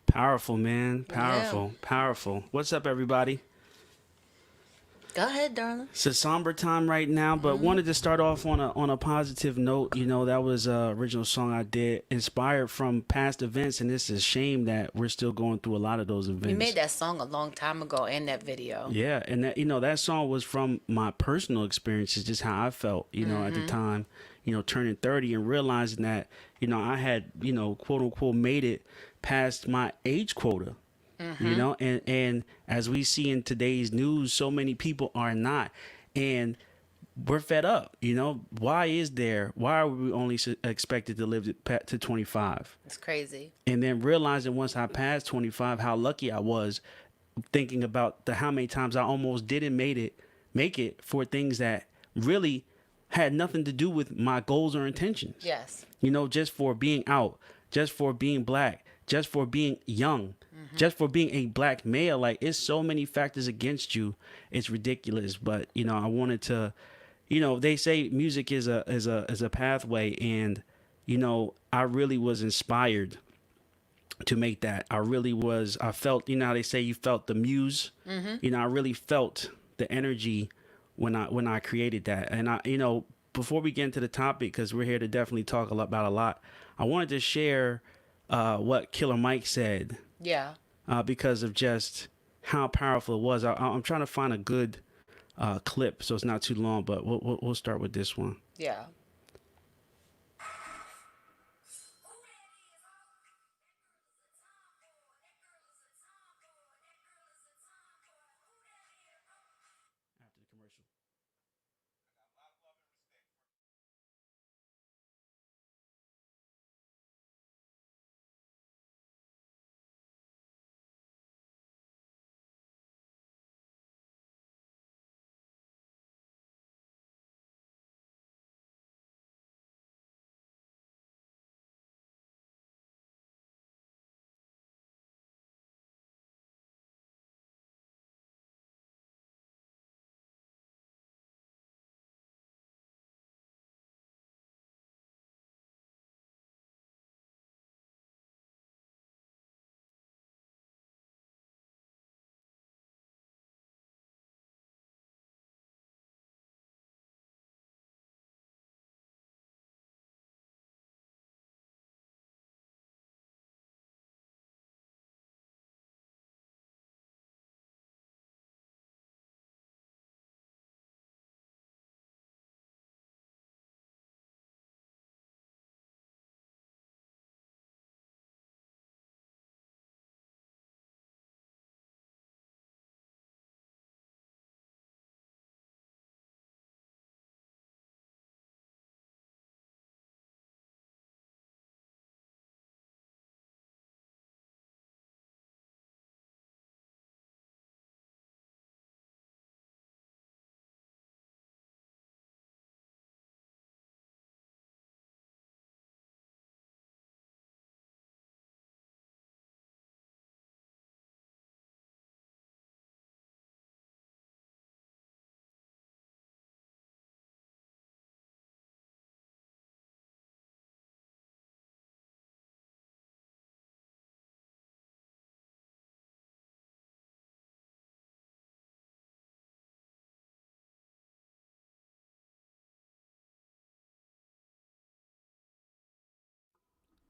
Powerful, man. Yeah. Powerful. Powerful. What's up, everybody? Go ahead, darling. It's a somber time right now, but wanted to start off on a positive note. That was a original song I did, inspired from past events, and it's a shame that we're still going through a lot of those You made events. that song a long time ago and that video. Yeah, and that song was from my personal experiences, just how I felt, at the time, turning 30 and realizing that, I had, quote unquote made it past my age quota. And as we see in today's news, so many people are not, and we're fed up. Why are we only expected to live to 25? It's crazy. And then realizing once I passed 25 how lucky I was, thinking about the how many times I almost didn't make it for things that really had nothing to do with my goals or intentions. Yes. Just for being out, just for being black, just for being young, just for being a black male. Like, it's so many factors against you. It's ridiculous. But I wanted to, they say music is a pathway, and I really was inspired to make that. I really was. I felt, how they say you felt the muse. I really felt the energy when I created that. And before we get into the topic, because we're here to definitely talk about a lot, I wanted to share what Killer Mike said, Yeah. because of just how powerful it was. I'm trying to find a good clip so it's not too long, but we'll start with this one. Yeah. After the commercial.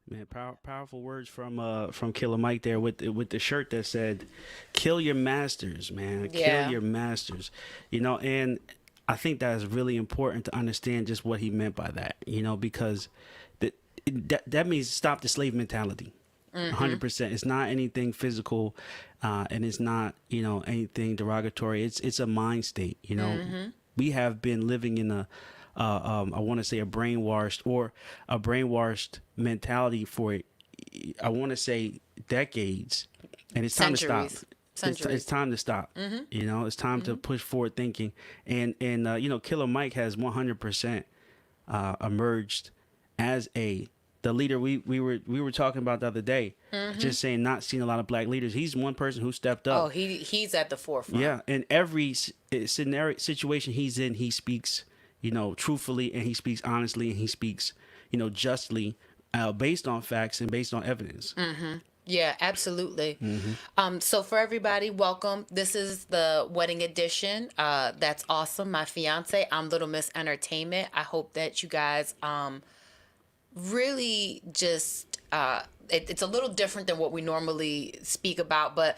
Man, powerful words from Killer Mike there with the shirt that said, "Kill your masters, man. Kill Yeah. your masters." And I think that is really important to understand just what he meant by that. Because that that means stop the slave mentality. 100%. It's not anything physical, and it's not anything derogatory. It's a mind state. We have been living in I want to say a brainwashed mentality for, I want to say, decades, and it's time to stop. Centuries. It's Centuries. time to stop. It's time to push forward thinking, and Killer Mike has 100% emerged as the leader we were talking about the other day. Just saying, not seeing a lot of black leaders. He's one person who stepped Oh, up. he's at the forefront. Yeah, in every scenario situation he's in, he speaks, truthfully, and he speaks honestly, and he speaks, justly, based on facts and based on evidence. Yeah, absolutely. Mm-hmm. So for everybody, welcome. This is the wedding edition. That's awesome. My fiance, I'm Little Miss Entertainment. I hope that you guys really just it's a little different than what we normally speak about, but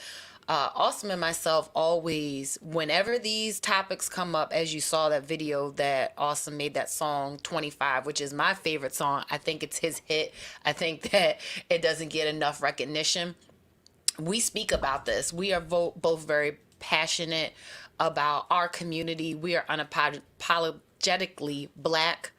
Awesome and myself always, whenever these topics come up, as you saw that video that Awesome made, that song 25, which is my favorite song. I think it's his hit. I think that it doesn't get enough recognition. We speak about this. We are both very passionate about our community. We are unapologetically Black.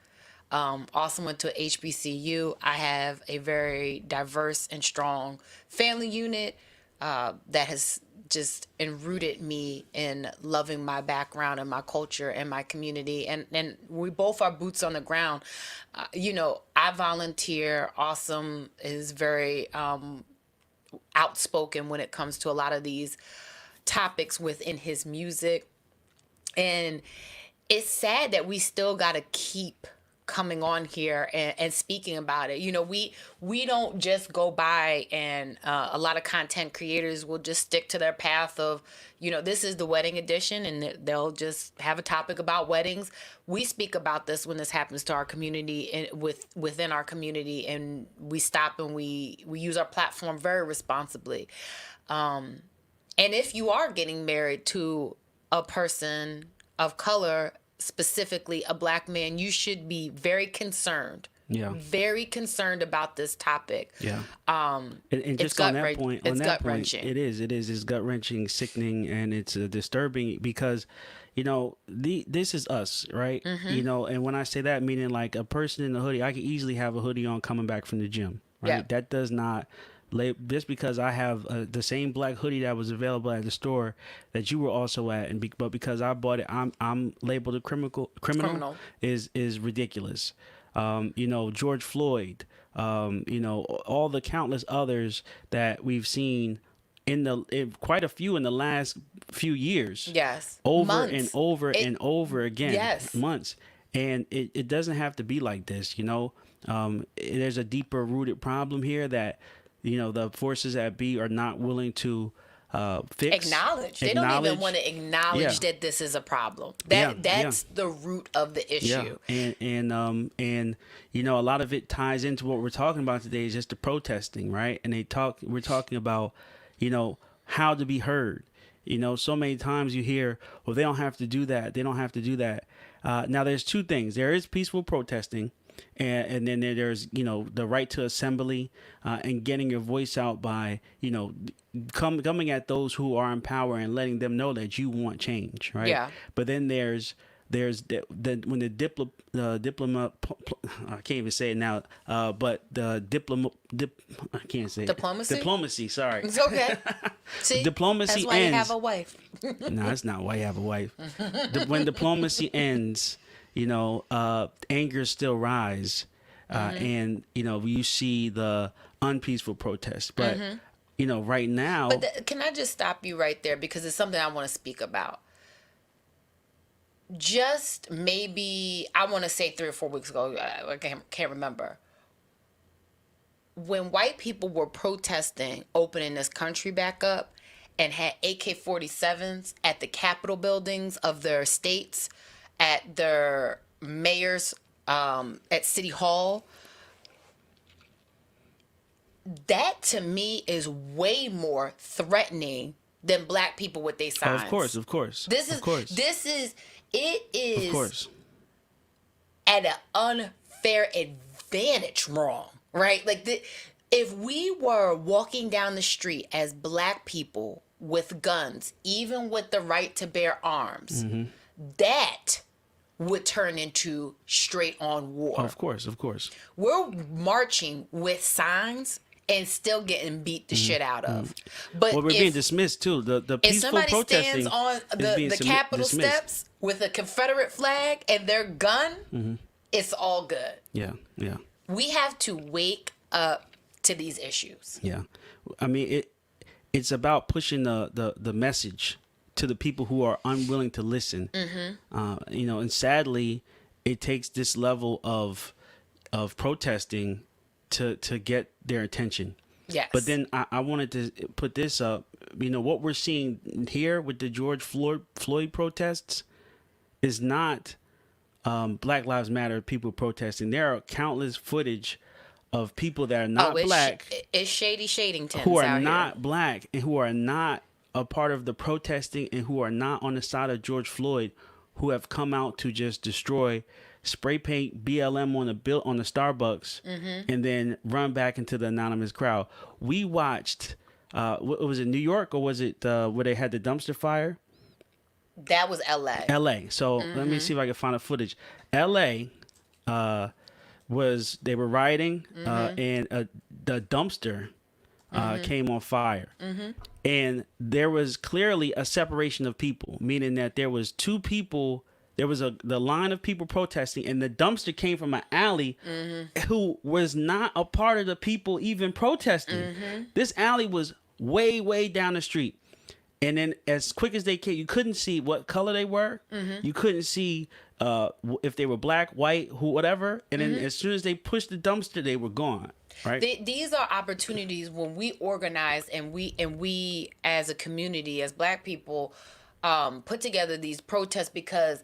Also went to HBCU. I have a very diverse and strong family unit that has just enrooted me in loving my background and my culture and my community. And we both are boots on the ground. I volunteer. Awesome is very outspoken when it comes to a lot of these topics within his music. And it's sad that we still got to keep coming on here and speaking about it. We don't just go by and a lot of content creators will just stick to their path of, this is the wedding edition and they'll just have a topic about weddings. We speak about this when this happens to our community and within our community, and we stop and we use our platform very responsibly. And if you are getting married to a person of color, specifically a Black man, you should be very concerned. Yeah. Very concerned about this topic. Yeah. And just on that point, it is. It's gut wrenching, sickening, and it's disturbing because, this is us, right? Mm-hmm. And when I say that, meaning like a person in a hoodie, I could easily have a hoodie on coming back from the gym, right? Yeah. That does not. Just because I have the same black hoodie that was available at the store that you were also at, but because I bought it, I'm labeled a criminal. Is ridiculous. George Floyd. All the countless others that we've seen in quite a few in the last few years. Yes. Over Months. and over and over again. Yes. Months. And it doesn't have to be like this. There's a deeper rooted problem here that. The forces that be are not willing to fix. Acknowledge. They don't even want to acknowledge that this is a problem. That's the root of the issue. Yeah. And a lot of it ties into what we're talking about today is just the protesting, right? And we're talking about, how to be heard. So many times you hear, well, they don't have to do that. They don't have to do that. Now there's two things. There is peaceful protesting. And then there's, the right to assembly and getting your voice out by, coming at those who are in power and letting them know that you want change, right? Yeah. But then there's when the diplomat, I can't even say it now, but the I can't say Diplomacy? it. Diplomacy, sorry. It's okay. See, diplomacy that's why ends. you have a wife. No, that's not why you have a wife. When diplomacy ends, anger still rise, and you see the unpeaceful protests. But right now. But can I just stop you right there because it's something I want to speak about. Just maybe I want to say 3 or 4 weeks ago, I can't remember. When white people were protesting opening this country back up and had AK-47s at the Capitol buildings of their states, at their mayors, at City Hall, that to me is way more threatening than Black people with their signs. Of course. It is of course. At an unfair advantage wrong, right? Like if we were walking down the street as Black people with guns, even with the right to bear arms, that would turn into straight on war. Of course. We're marching with signs and still getting beat the shit out of. But we're being dismissed too. The peaceful if somebody protesting stands on the Capitol steps with a Confederate flag and their gun, it's all good. Yeah. We have to wake up to these issues. Yeah. I mean, it's about pushing the message to the people who are unwilling to listen. And sadly, it takes this level of protesting to get their attention. Yes. But then I wanted to put this up. You know, what we're seeing here with the George Floyd protests is not Black Lives Matter people protesting. There are countless footage of people that are not black, it's shady Shadingtons who are out not here. black, and who are not a part of the protesting, and who are not on the side of George Floyd, who have come out to just destroy, spray paint BLM on the Starbucks, and then run back into the anonymous crowd. We watched. Was it New York, or was it where they had the dumpster fire? That was L.A. L.A. So let me see if I can find the footage. L.A. Was they were rioting, and the dumpster came on fire, and there was clearly a separation of people, meaning that there was two people. There was the line of people protesting, and the dumpster came from an alley, who was not a part of the people even protesting. This alley was way down the street. And then as quick as they came, you couldn't see what color they were. You couldn't see if they were black, white, whatever. And then as soon as they pushed the dumpster, they were gone. Right. These are opportunities when we organize and we as a community, as Black people, put together these protests, because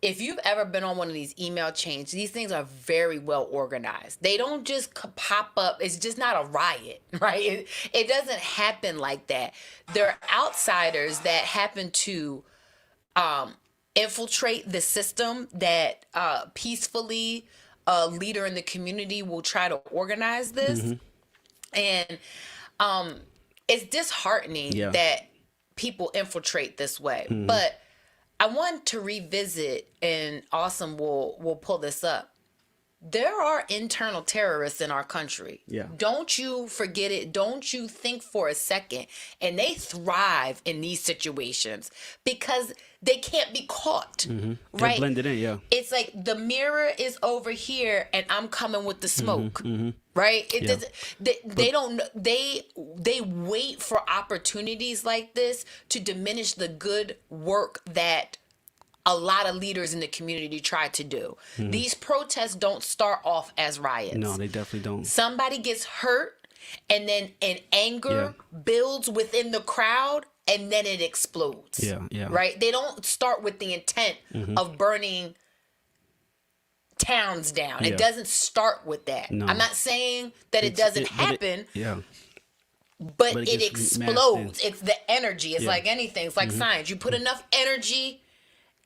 if you've ever been on one of these email chains, these things are very well organized. They don't just pop up. It's just not a riot, right? It doesn't happen like that. There are outsiders that happen to infiltrate the system that peacefully a leader in the community will try to organize this. And it's disheartening that people infiltrate this way. But I want to revisit, and Awesome will pull this up. There are internal terrorists in our country. Yeah. Don't you forget it. Don't you think for a second. And they thrive in these situations because they can't be caught. They're Right? blended in, yeah. It's like the mirror is over here and I'm coming with the smoke. Right? It doesn't, they don't, they wait for opportunities like this to diminish the good work that a lot of leaders in the community try to do. These protests don't start off as riots. No, they definitely don't. Somebody gets hurt, and then an anger builds within the crowd, and then it explodes. Yeah. Right? They don't start with the intent of burning towns down. It doesn't start with that. No. I'm not saying that it doesn't happen. But it gets explodes. It's the energy. It's like anything. It's like science. You put enough energy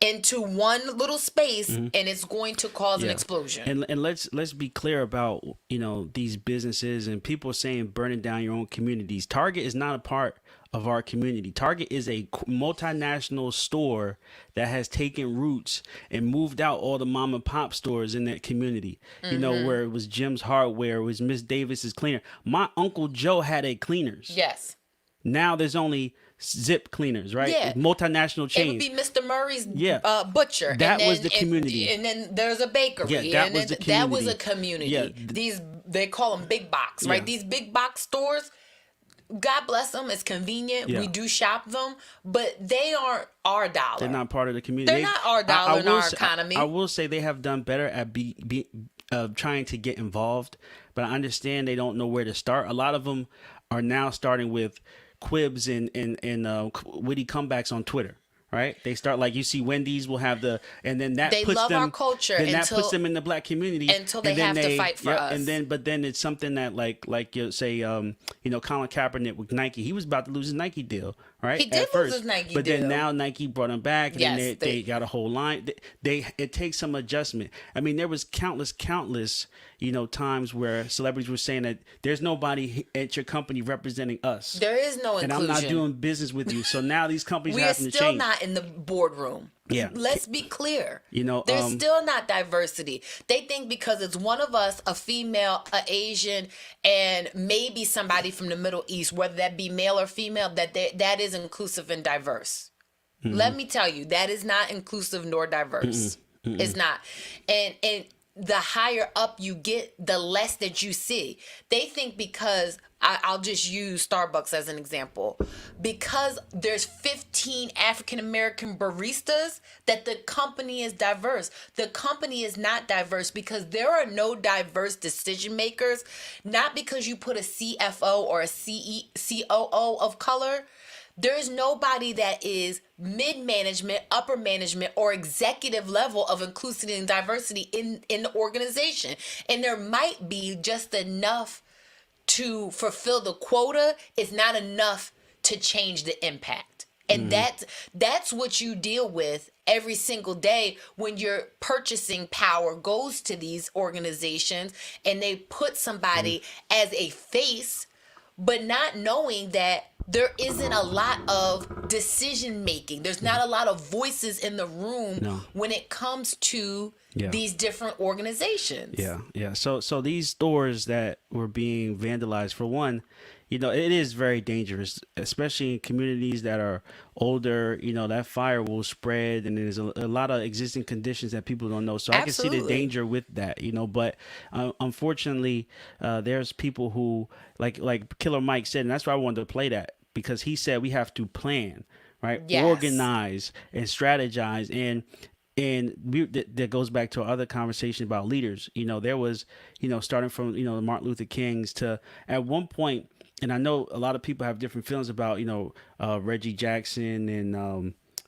into one little space, and it's going to cause an explosion. And let's be clear about, you know, these businesses and people saying burning down your own communities. Target is not a part of our community. Target is a multinational store that has taken roots and moved out all the mom and pop stores in that community. You know, where it was Jim's Hardware, it was Miss Davis's Cleaner. My Uncle Joe had a cleaners. Yes. Now there's only Zip Cleaners, right? Yeah. Multinational chains. It would be Mr. Murray's butcher. That was the community. And then there's a bakery. Yeah, that was the community. That was a community. Yeah. They call them big box, right? Yeah. These big box stores, God bless them. It's convenient. Yeah. We do shop them, but they aren't our dollar. They're not part of the community. They're not our dollar in our economy. I will say they have done better at trying to get involved, but I understand they don't know where to start. A lot of them are now starting with quibs and witty comebacks on Twitter. Right? They start like you see Wendy's will have and then that they puts love them, our culture then that puts them in the black community until they have to fight for us. And then it's something that like you say Colin Kaepernick with Nike, he was about to lose his Nike deal, right? He did lose his Nike but deal. then now Nike brought him back, and Yes, then they got a whole line. It takes some adjustment. I mean, there was countless times where celebrities were saying that there's nobody at your company representing us. There is no inclusion. And I'm not doing business with you. So now these companies we are are having to still change. not in the boardroom. Yeah. Let's be clear. There's still not diversity. They think because it's one of us, a female, a Asian, and maybe somebody from the Middle East, whether that be male or female, that is inclusive and diverse. Let me tell you, that is not inclusive nor diverse. It's not. And the higher up you get, the less that you see. They think because I'll just use Starbucks as an example. Because there's 15 African American baristas, that the company is diverse. The company is not diverse because there are no diverse decision makers. Not because you put a CFO or a COO of color. There's nobody that is mid-management, upper management, or executive level of inclusivity and diversity in the organization. And there might be just enough to fulfill the quota. It's not enough to change the impact. And that's what you deal with every single day when your purchasing power goes to these organizations and they put somebody as a face, but not knowing that there isn't a lot of decision making. There's not a lot of voices in the room No. when it comes to Yeah. these different organizations. Yeah. So these stores that were being vandalized, for one, it is very dangerous, especially in communities that are older. That fire will spread, and there's a lot of existing conditions that people don't know. So I can see the Absolutely. danger with that. But unfortunately, there's people who, like Killer Mike said, and that's why I wanted to play that, because he said we have to plan, right? Yes. Organize and strategize, that goes back to our other conversation about leaders. There was, starting from, the Martin Luther Kings to at one point, and I know a lot of people have different feelings about, Reggie Jackson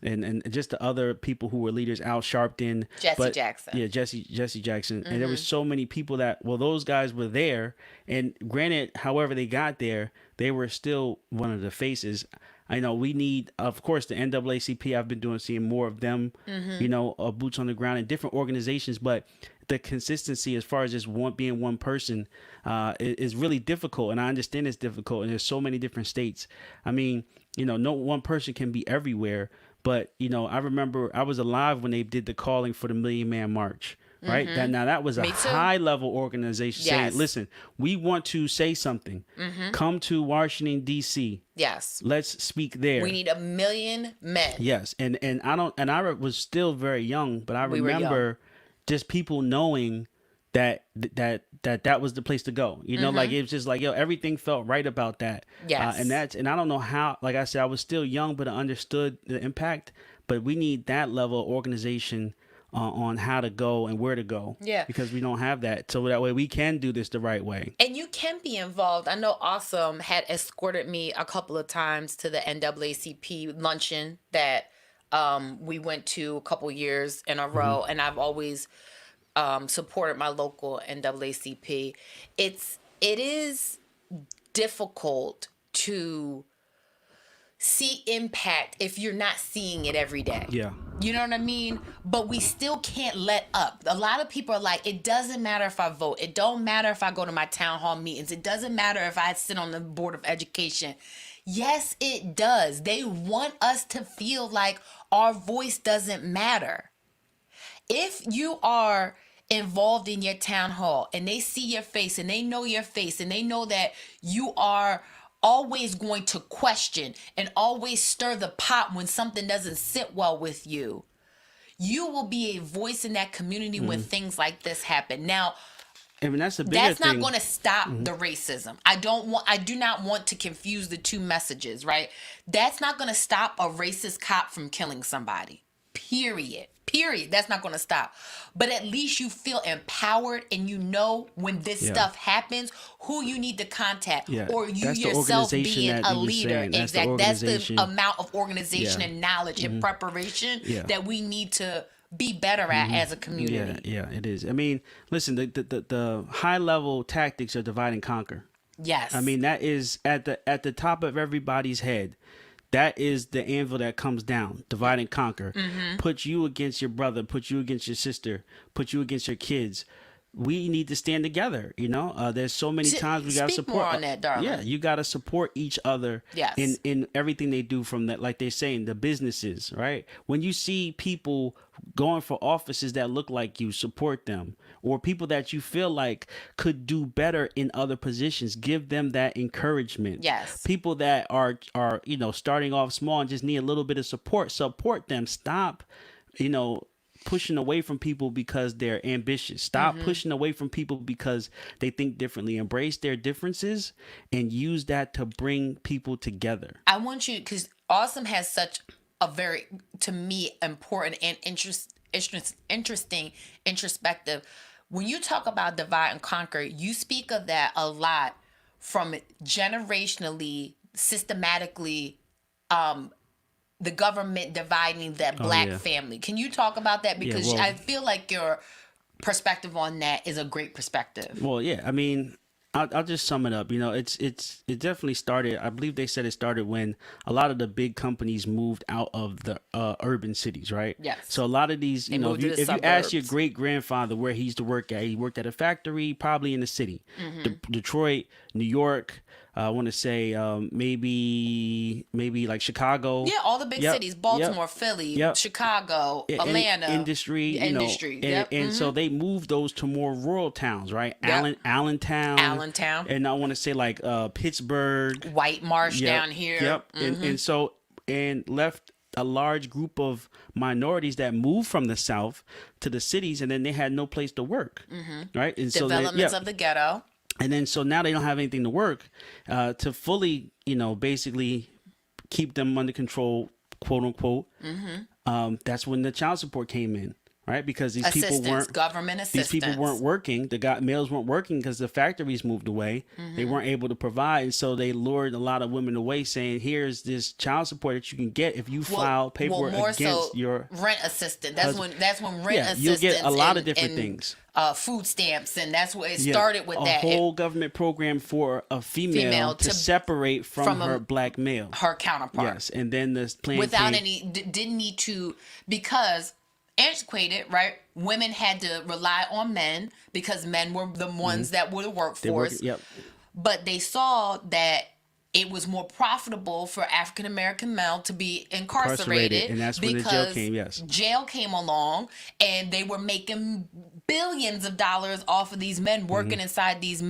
and just the other people who were leaders, Al Sharpton, Jesse Jackson. Yeah, Jesse Jackson. And there was so many people that, well, those guys were there. And granted, however they got there, they were still one of the faces. I know we need, of course, the NAACP. I've been seeing more of them, boots on the ground in different organizations. But the consistency, as far as just being one person, is really difficult. And I understand it's difficult. And there's so many different states. I mean, no one person can be everywhere. But, I remember I was alive when they did the calling for the Million Man March. Right. That was a high level organization saying, listen, we want to say something. Come to Washington, D.C. Yes. Let's speak there. We need 1 million men. Yes. And I was still very young, but I remember just people knowing that was the place to go. Like it was just like, everything felt right about that. Yes. And I don't know how, like I said, I was still young, but I understood the impact. But we need that level of organization on how to go and where to go. Yeah. Because we don't have that. So that way we can do this the right way. And you can be involved. I know Awesome had escorted me a couple of times to the NAACP luncheon that we went to a couple years in a row. And I've always supported my local NAACP. It is difficult to see impact if you're not seeing it every day. Yeah. You know what I mean? But we still can't let up. A lot of people are like, it doesn't matter if I vote. It don't matter if I go to my town hall meetings. It doesn't matter if I sit on the Board of Education. Yes, it does. They want us to feel like our voice doesn't matter. If you are involved in your town hall and they see your face and they know your face and they know that you are always going to question and always stir the pot when something doesn't sit well with you, you will be a voice in that community when things like this happen. Now, I mean, that's not going to stop the racism. I do not want to confuse the two messages, right? That's not going to stop a racist cop from killing somebody. Period. That's not going to stop. But at least you feel empowered and you know when this stuff happens, who you need to contact, or you yourself being a leader. Exactly. That's the amount of organization and knowledge and preparation that we need to be better at as a community. Yeah, it is. I mean, listen, the high level tactics are divide and conquer. Yes. I mean, that is at the top of everybody's head. That is the anvil that comes down, divide and conquer. Put you against your brother, put you against your sister, put you against your kids. We need to stand together. There's so many times we got to support. More on that, darling. Yeah, you got to support each other in everything they do, from that, like they're saying, the businesses, right? When you see people going for offices that look like you, support them. Or people that you feel like could do better in other positions, give them that encouragement. Yes. People that are starting off small and just need a little bit of support them. Stop, pushing away from people because they're ambitious. Stop pushing away from people because they think differently. Embrace their differences and use that to bring people together. I want you, because Awesome has such a very, to me, important and interesting introspective. When you talk about divide and conquer, you speak of that a lot from generationally, systematically, the government dividing that black family. Can you talk about that? Because I feel like your perspective on that is a great perspective. Well, yeah, I mean, I'll just sum it up. You know, it definitely started. I believe they said it started when a lot of the big companies moved out of the urban cities, right? Yes. So a lot of these, you know, if you ask your great grandfather where he used to work at, he worked at a factory, probably in the city, Detroit, New York. I want to say maybe like Chicago. Yeah, all the big cities: Baltimore, Philly, Chicago, Atlanta. Industry, and so they moved those to more rural towns, right? Allentown, and I want to say like Pittsburgh, White Marsh down here. And left a large group of minorities that moved from the South to the cities, and then they had no place to work, right? And developments of the ghetto. And then so now they don't have anything to work to fully, you know, basically keep them under control, quote unquote. That's when the child support came in, right? Because these people weren't government assistance. These people weren't working. The males weren't working because the factories moved away. They weren't able to provide, so they lured a lot of women away, saying, "Here's this child support that you can get if you file paperwork against your rent assistant." That's when rent assistance. You'll get a lot of different things. Food stamps, and that's what it started with. A whole government program for a female to separate from her black male, her counterpart. Yes, and then the plan without didn't need to, because antiquated, right? Women had to rely on men because men were the ones that were the workforce. But they saw that it was more profitable for African American male to be incarcerated, and that's when the jail came. Yes, jail came along, and they were making billions of dollars off of these men working inside these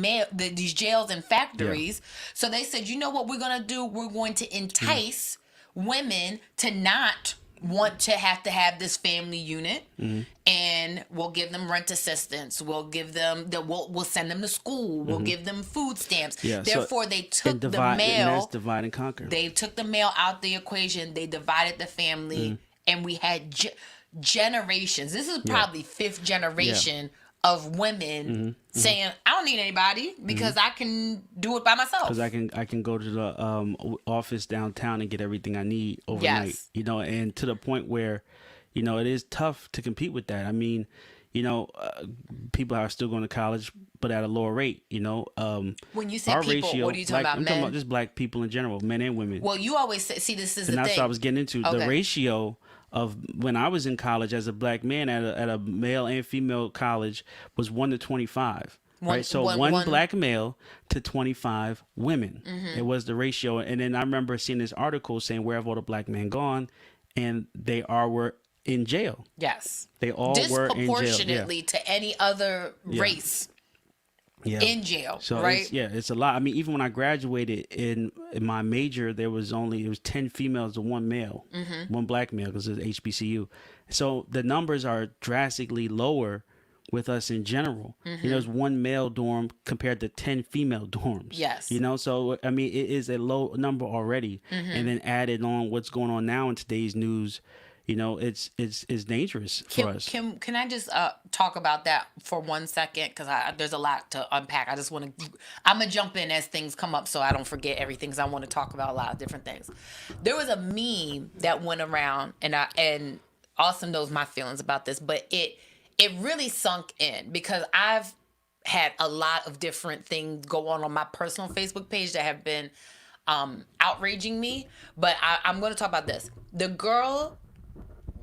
jails and factories. So they said, you know what we're gonna do? We're going to entice women to not want to have this family unit, and we'll give them rent assistance. We'll give them we'll send them to school. We'll give them food stamps. Therefore, they took the male. And that's divide and conquer. They took the male out the equation. They divided the family, and we had generations. This is probably fifth generation of women saying, "I don't need anybody because I can do it by myself." Because I can go to the office downtown and get everything I need overnight. Yes. You know, and to the point where, you know, it is tough to compete with that. I mean, you know, people are still going to college, but at a lower rate. You know, when you say people, ratio, what are you talking about? I'm talking about just black people in general, men and women. Well, you always see this is and the that's thing. what I was getting into. Okay. The ratio of when I was in college as a black man at a male and female college was 1 to 25. Right, so one black male to 25 women. It was the ratio. And then I remember seeing this article saying, "Where have all the black men gone?" And they were in jail. Yes, they all were in jail. Disproportionately to any other race. In jail, so right? It's a lot. I mean, even when I graduated in my major, it was 10 females to 1 male, 1 black male, because it's HBCU. So the numbers are drastically lower with us in general. You know, there's 1 male dorm compared to 10 female dorms. Yes. You know, so I mean, it is a low number already, and then added on what's going on now in today's news. You know, it's dangerous for us. Can I just talk about that for 1 second? Because there's a lot to unpack. I'm going to jump in as things come up so I don't forget everything, because I want to talk about a lot of different things. There was a meme that went around, and Austin knows my feelings about this, but it really sunk in because I've had a lot of different things go on my personal Facebook page that have been outraging me. But I'm going to talk about this. The girl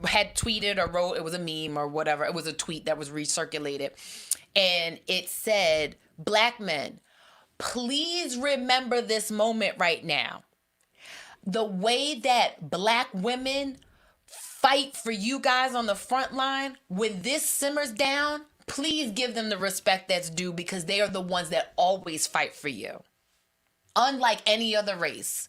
had tweeted or wrote, it was a meme or whatever, it was a tweet that was recirculated, and it said, "Black men, please remember this moment right now. The way that black women fight for you guys on the front line, when this simmers down, please give them the respect that's due, because they are the ones that always fight for you. Unlike any other race.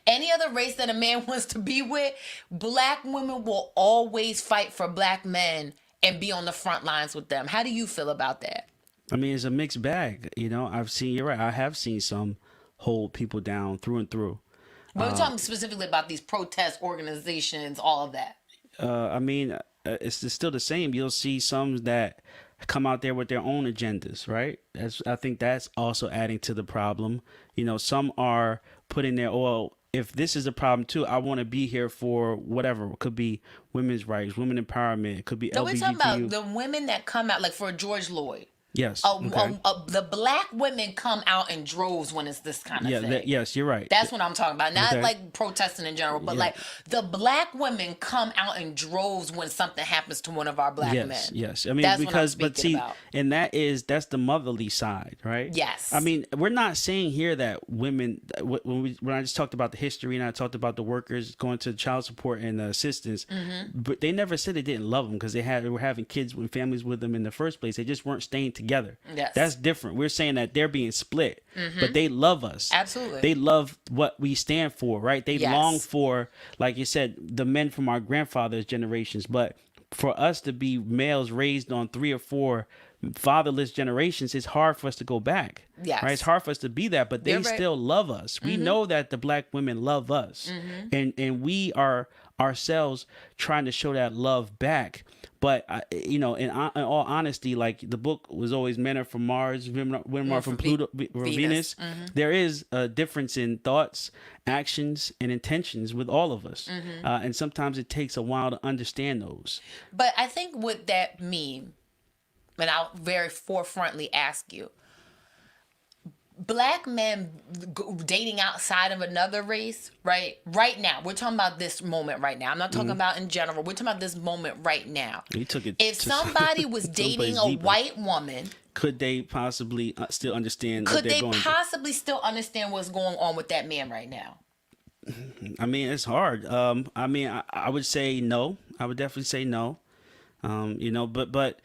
Any other race that a man wants to be with, black women will always fight for black men and be on the front lines with them. How do you feel about that? I mean, it's a mixed bag. You know, you're right. I have seen some hold people down through and through. But we're talking specifically about these protest organizations, all of that. I mean, it's still the same. You'll see some that come out there with their own agendas, right? I think that's also adding to the problem. You know, some are putting their, well, if this is a problem too, I want to be here for whatever. It could be women's rights, women empowerment. It could be No, we're talking about LGBTQ. the women that come out, like for George Floyd. Yes. Okay. The black women come out in droves when it's this kind of Yeah. thing. Yes, you're right. That's what I'm talking about. Not Okay. like protesting in general, but like the black women come out in droves when something happens to one of our black men. Yes. I mean, That's because, what I'm but see, about. and that's the motherly side, right? Yes. I mean, we're not saying here that women, when I just talked about the history and I talked about the workers going to child support and assistance, but they never said they didn't love them because they were having kids and families with them in the first place. They just weren't staying together. Yes. That's different. We're saying that they're being split, but they love us. Absolutely. They love what we stand for, right? They Yes. long for, like you said, the men from our grandfathers' generations. But for us to be males raised on 3 or 4 fatherless generations, it's hard for us to go back. Yes. Right? It's hard for us to be that, but they You're right. still love us. We know that the black women love us. And we are ourselves trying to show that love back. But you know, in all honesty, like the book was always men are from Mars, women are from Pluto, or Venus. There is a difference in thoughts, actions, and intentions with all of us, and sometimes it takes a while to understand those. But I think what that means, and I'll very forefrontly ask you, black men dating outside of another race, right? Right now, we're talking about this moment right now. I'm not talking about in general. We're talking about this moment right now. You took it. If somebody was dating a white woman, could they possibly still understand what could they're they going through? possibly still understand what's going on with that man right now? I mean, it's hard. I mean, I would say no. I would definitely say no. You know, but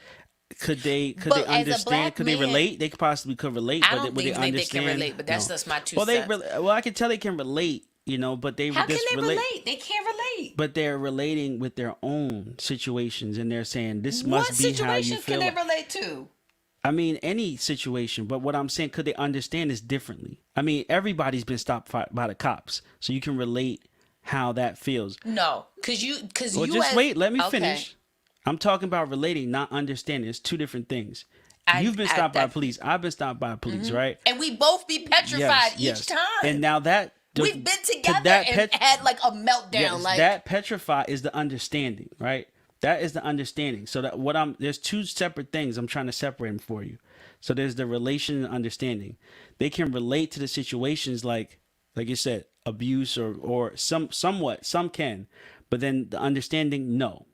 could they But as a understand? black Could they man- relate? They possibly could relate. I but don't would think they they understand? can relate, but that's No. just my 2 Well, cents. well, I can tell they can relate. You know, but they How can just they relate? They can't relate. But they're relating with their own situations, and they're saying this What must be how you situation feel. can they relate to? I mean, any situation, but what I'm saying, could they understand this differently? I mean, everybody's been stopped by the cops, so you can relate how that feels. No, because Well, you just as- wait, let me okay. finish. I'm talking about relating, not understanding. It's 2 different things. You've been I- stopped by that- police. I've been stopped by police, right? And we both be petrified each time. And now that We've been to together that and had like a meltdown. yes, like that petrify is the understanding, right? That is the understanding. So that there's 2 separate things. I'm trying to separate them for you. So there's the relation and understanding. They can relate to the situations like you said, abuse or somewhat. Some can, but then the understanding, no.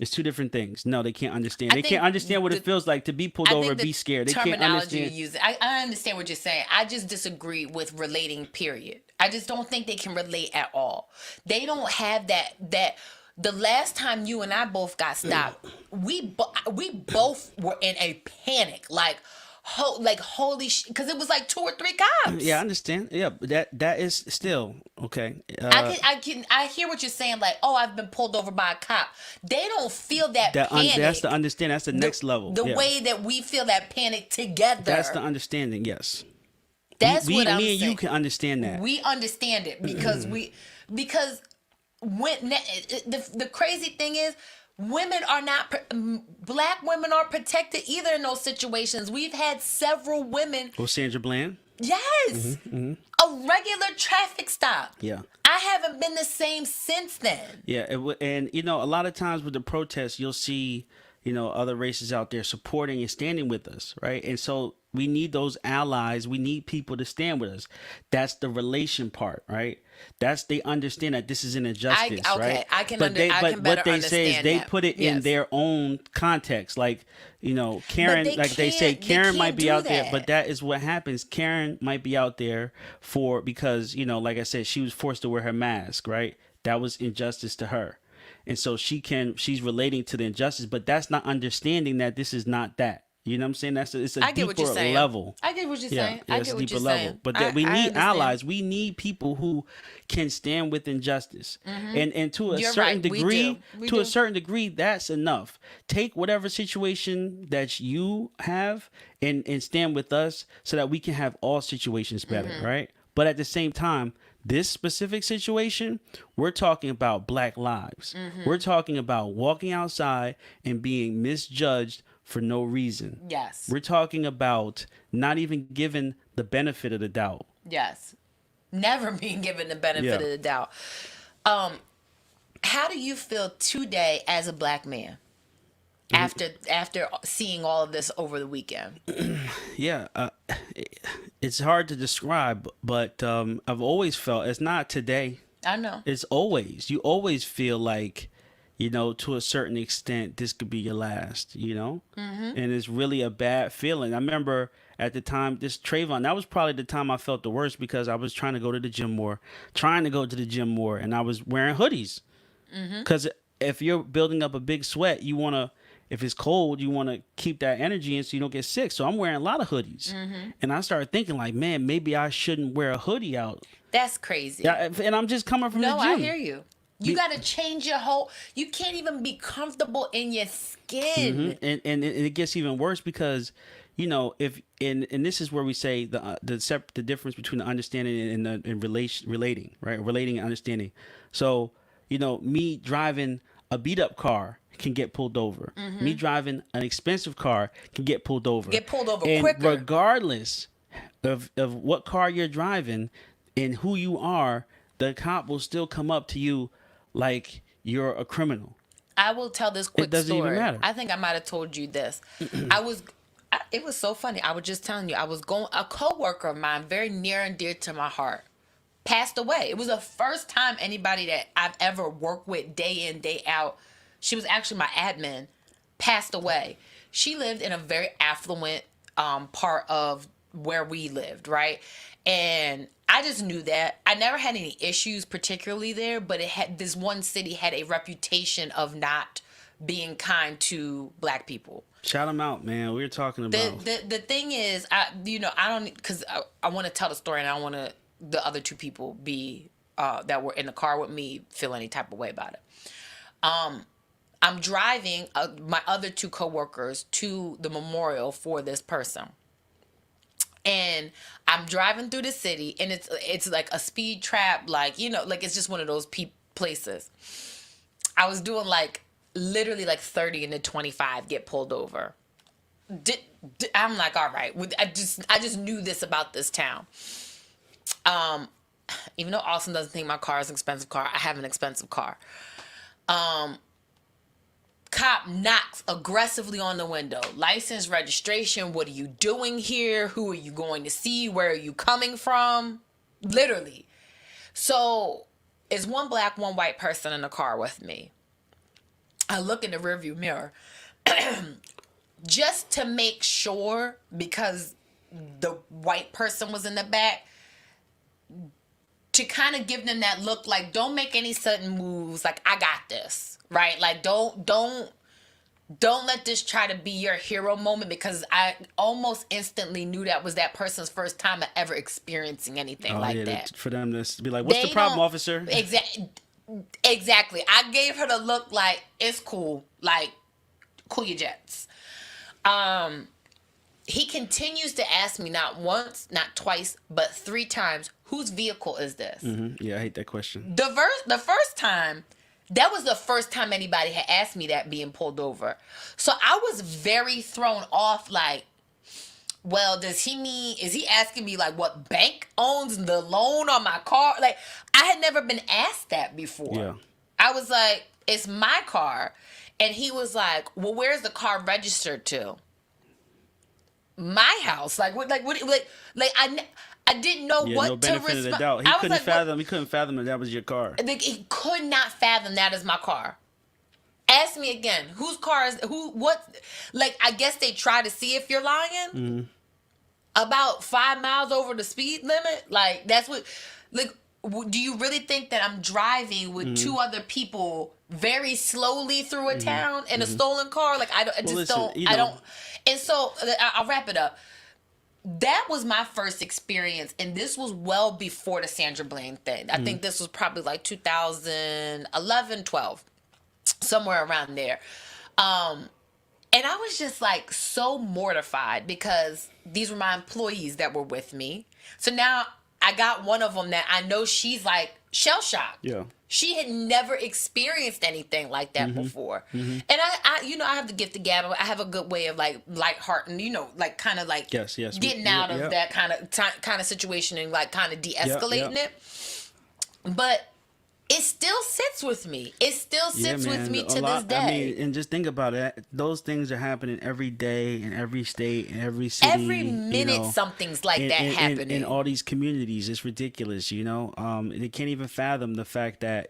It's 2 different things. No, they can't understand. I They think can't understand what it feels like to be pulled I over, think the be scared. They can't terminology understand. you use. I understand what you're saying. I just disagree with relating. Period. I just don't think they can relate at all. They don't have that. The last time you and I both got stopped, we both were in a panic. Like holy shit, because it was like 2 or 3 cops. Yeah, I understand. Yeah, but that is still okay. I hear what you're saying. Like, oh, I've been pulled over by a cop. They don't feel that panic. That's the understand. That's the next level. The Yeah. way that we feel that panic together. That's the understanding. Yes. That's what I'm me and saying. you can understand that. We understand it because because when the crazy thing is, women are not black women aren't protected either in those situations. We've had several women. Well, Sandra Bland. Yes, a regular traffic stop. Yeah. I haven't been the same since then. Yeah, and you know, a lot of times with the protests, you'll see, you know, other races out there supporting and standing with us, right? And so we need those allies. We need people to stand with us. That's the relation part, right? They understand that this is an injustice, right? I can but better what they say is understand they that. put it in Yes. their own context. Like, you know, Karen, they like they say, can't- they Karen might can't be do out there, that. but that is what happens. Karen might be out there because, you know, like I said, she was forced to wear her mask, right? That was injustice to her. And so she's relating to the injustice, but that's not understanding that this is not that. You know what I'm saying? It's a I get what you're deeper saying. level. I get what you're Yeah, saying. yeah, I it's get a what deeper you're level. saying. But that we I need understand. allies. We need people who can stand with injustice. And to a You're certain right. We degree, do. We to a do. certain degree, that's enough. Take whatever situation that you have and stand with us so that we can have all situations better, right? But at the same time, this specific situation, we're talking about black lives. We're talking about walking outside and being misjudged for no reason. Yes. We're talking about not even given the benefit of the doubt. Yes. Never being given the benefit Yeah. of the doubt. How do you feel today as a black man after seeing all of this over the weekend? Yeah, it's hard to describe, but I've always felt it's not today. I know. It's always you always feel like, to a certain extent, this could be your last. And it's really a bad feeling. I remember at the time, this Trayvon, that was probably the time I felt the worst because I was trying to go to the gym more, and I was wearing hoodies because if you're building up a big sweat, you want to. If it's cold, you want to keep that energy in so you don't get sick. So I'm wearing a lot of hoodies. And I started thinking like, man, maybe I shouldn't wear a hoodie out. That's crazy. Yeah, and I'm just coming from the No, gym. I hear you. You got to change your whole. You can't even be comfortable in your skin. And it gets even worse because, if and this is where we say the difference between the understanding and relating, right? Relating and understanding. So, me driving a beat up car can get pulled over. Me driving an expensive car can get pulled over. Get pulled over and quicker. Regardless of what car you're driving and who you are, the cop will still come up to you like you're a criminal. I will tell this quick It doesn't story. even matter. I think I might have told you this. It was so funny. I was just telling you, a coworker of mine, very near and dear to my heart, passed away. It was the first time anybody that I've ever worked with day in, day out, she was actually my admin, passed away. She lived in a very affluent part of where we lived, right? And I just knew that. I never had any issues particularly there, but this one city had a reputation of not being kind to black people. Shout them out, man. We were talking about The thing is, I don't, because I want to tell the story and I don't want the other two people be that were in the car with me feel any type of way about it. I'm driving my other two coworkers to the memorial for this person. And I'm driving through the city, and it's like a speed trap, like it's just one of those places. I was doing literally 30 into 25, get pulled over. I'm like, all right. I just knew this about this town. Even though Austin doesn't think my car is an expensive car, I have an expensive car. Cop knocks aggressively on the window. License, registration, what are you doing here? Who are you going to see? Where are you coming from? Literally. So it's one black, one white person in the car with me. I look in the rearview mirror just to make sure, because the white person was in the back, to kind of give them that look like, don't make any sudden moves. Like, I got this, right? Like, don't let this try to be your hero moment, because I almost instantly knew that was that person's first time ever experiencing anything that. For them to be like, what's the problem, officer? Exactly. I gave her the look like, it's cool. Like, cool your jets. He continues to ask me not once, not twice, but 3 times, whose vehicle is this? Yeah, I hate that question. The first time, that was the first time anybody had asked me that being pulled over. So I was very thrown off, like, well, is he asking me like what bank owns the loan on my car? Like, I had never been asked that before. Yeah. I was like, it's my car. And he was like, well, where's the car registered to? My house. I didn't know what no to benefit of the doubt. He couldn't fathom that was your car. He could not fathom that is my car. Ask me again. Whose car is what? Like, I guess they try to see if you're lying. About 5 miles over the speed limit. Like, that's what. Like, do you really think that I'm driving with two other people very slowly through a town in a stolen car? Like, I just listen, don't, you I know. don't. And so I'll wrap it up. That was my first experience, and this was well before the Sandra Bland thing. I think this was probably like 2011, 12, somewhere around there. And I was just like so mortified because these were my employees that were with me. So now I got one of them that I know she's like shell shocked. Yeah. She had never experienced anything like that before. And I have the gift of gab. I have a good way of like lighthearted, like kind of like Yes. getting out of that kind of situation and like kind of de-escalating it. But it still sits with me. It still sits with me to this day. I mean, and just think about it. Those things are happening every day in every state, in every city. Every minute something's like that happening. In all these communities. It's ridiculous, They can't even fathom the fact that,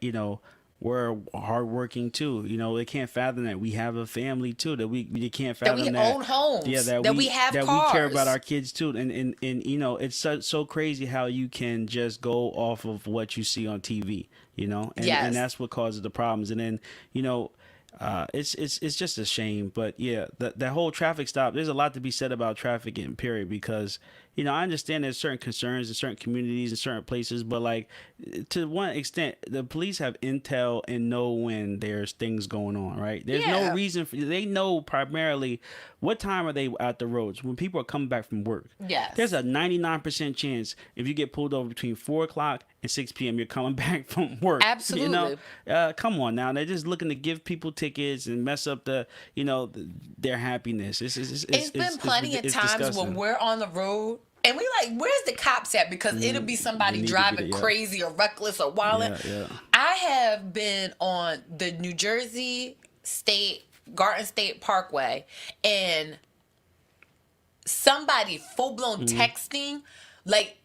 we're hardworking too. They can't fathom that we have a family too. That we can't fathom that we own homes. Yeah, that we have that cars. we care about our kids too. And it's so crazy how you can just go off of what you see on TV. And that's what causes the problems. And then it's just a shame. But yeah, that whole traffic stop. There's a lot to be said about trafficking, period. Because I understand there's certain concerns in certain communities and certain places, but like to one extent, the police have intel and know when there's things going on, right? There's no reason they know primarily what time are they at the roads when people are coming back from work. Yes. There's a 99% chance if you get pulled over between 4 o'clock and 6 p.m., you're coming back from work. Absolutely. Come on now. They're just looking to give people tickets and mess up their happiness. It's been plenty of times disgusting. when we're on the road and we like, where's the cops at? Because it'll be somebody driving crazy or reckless or wilding. Yeah. I have been on the New Jersey Garden State Parkway, and somebody full-blown texting, like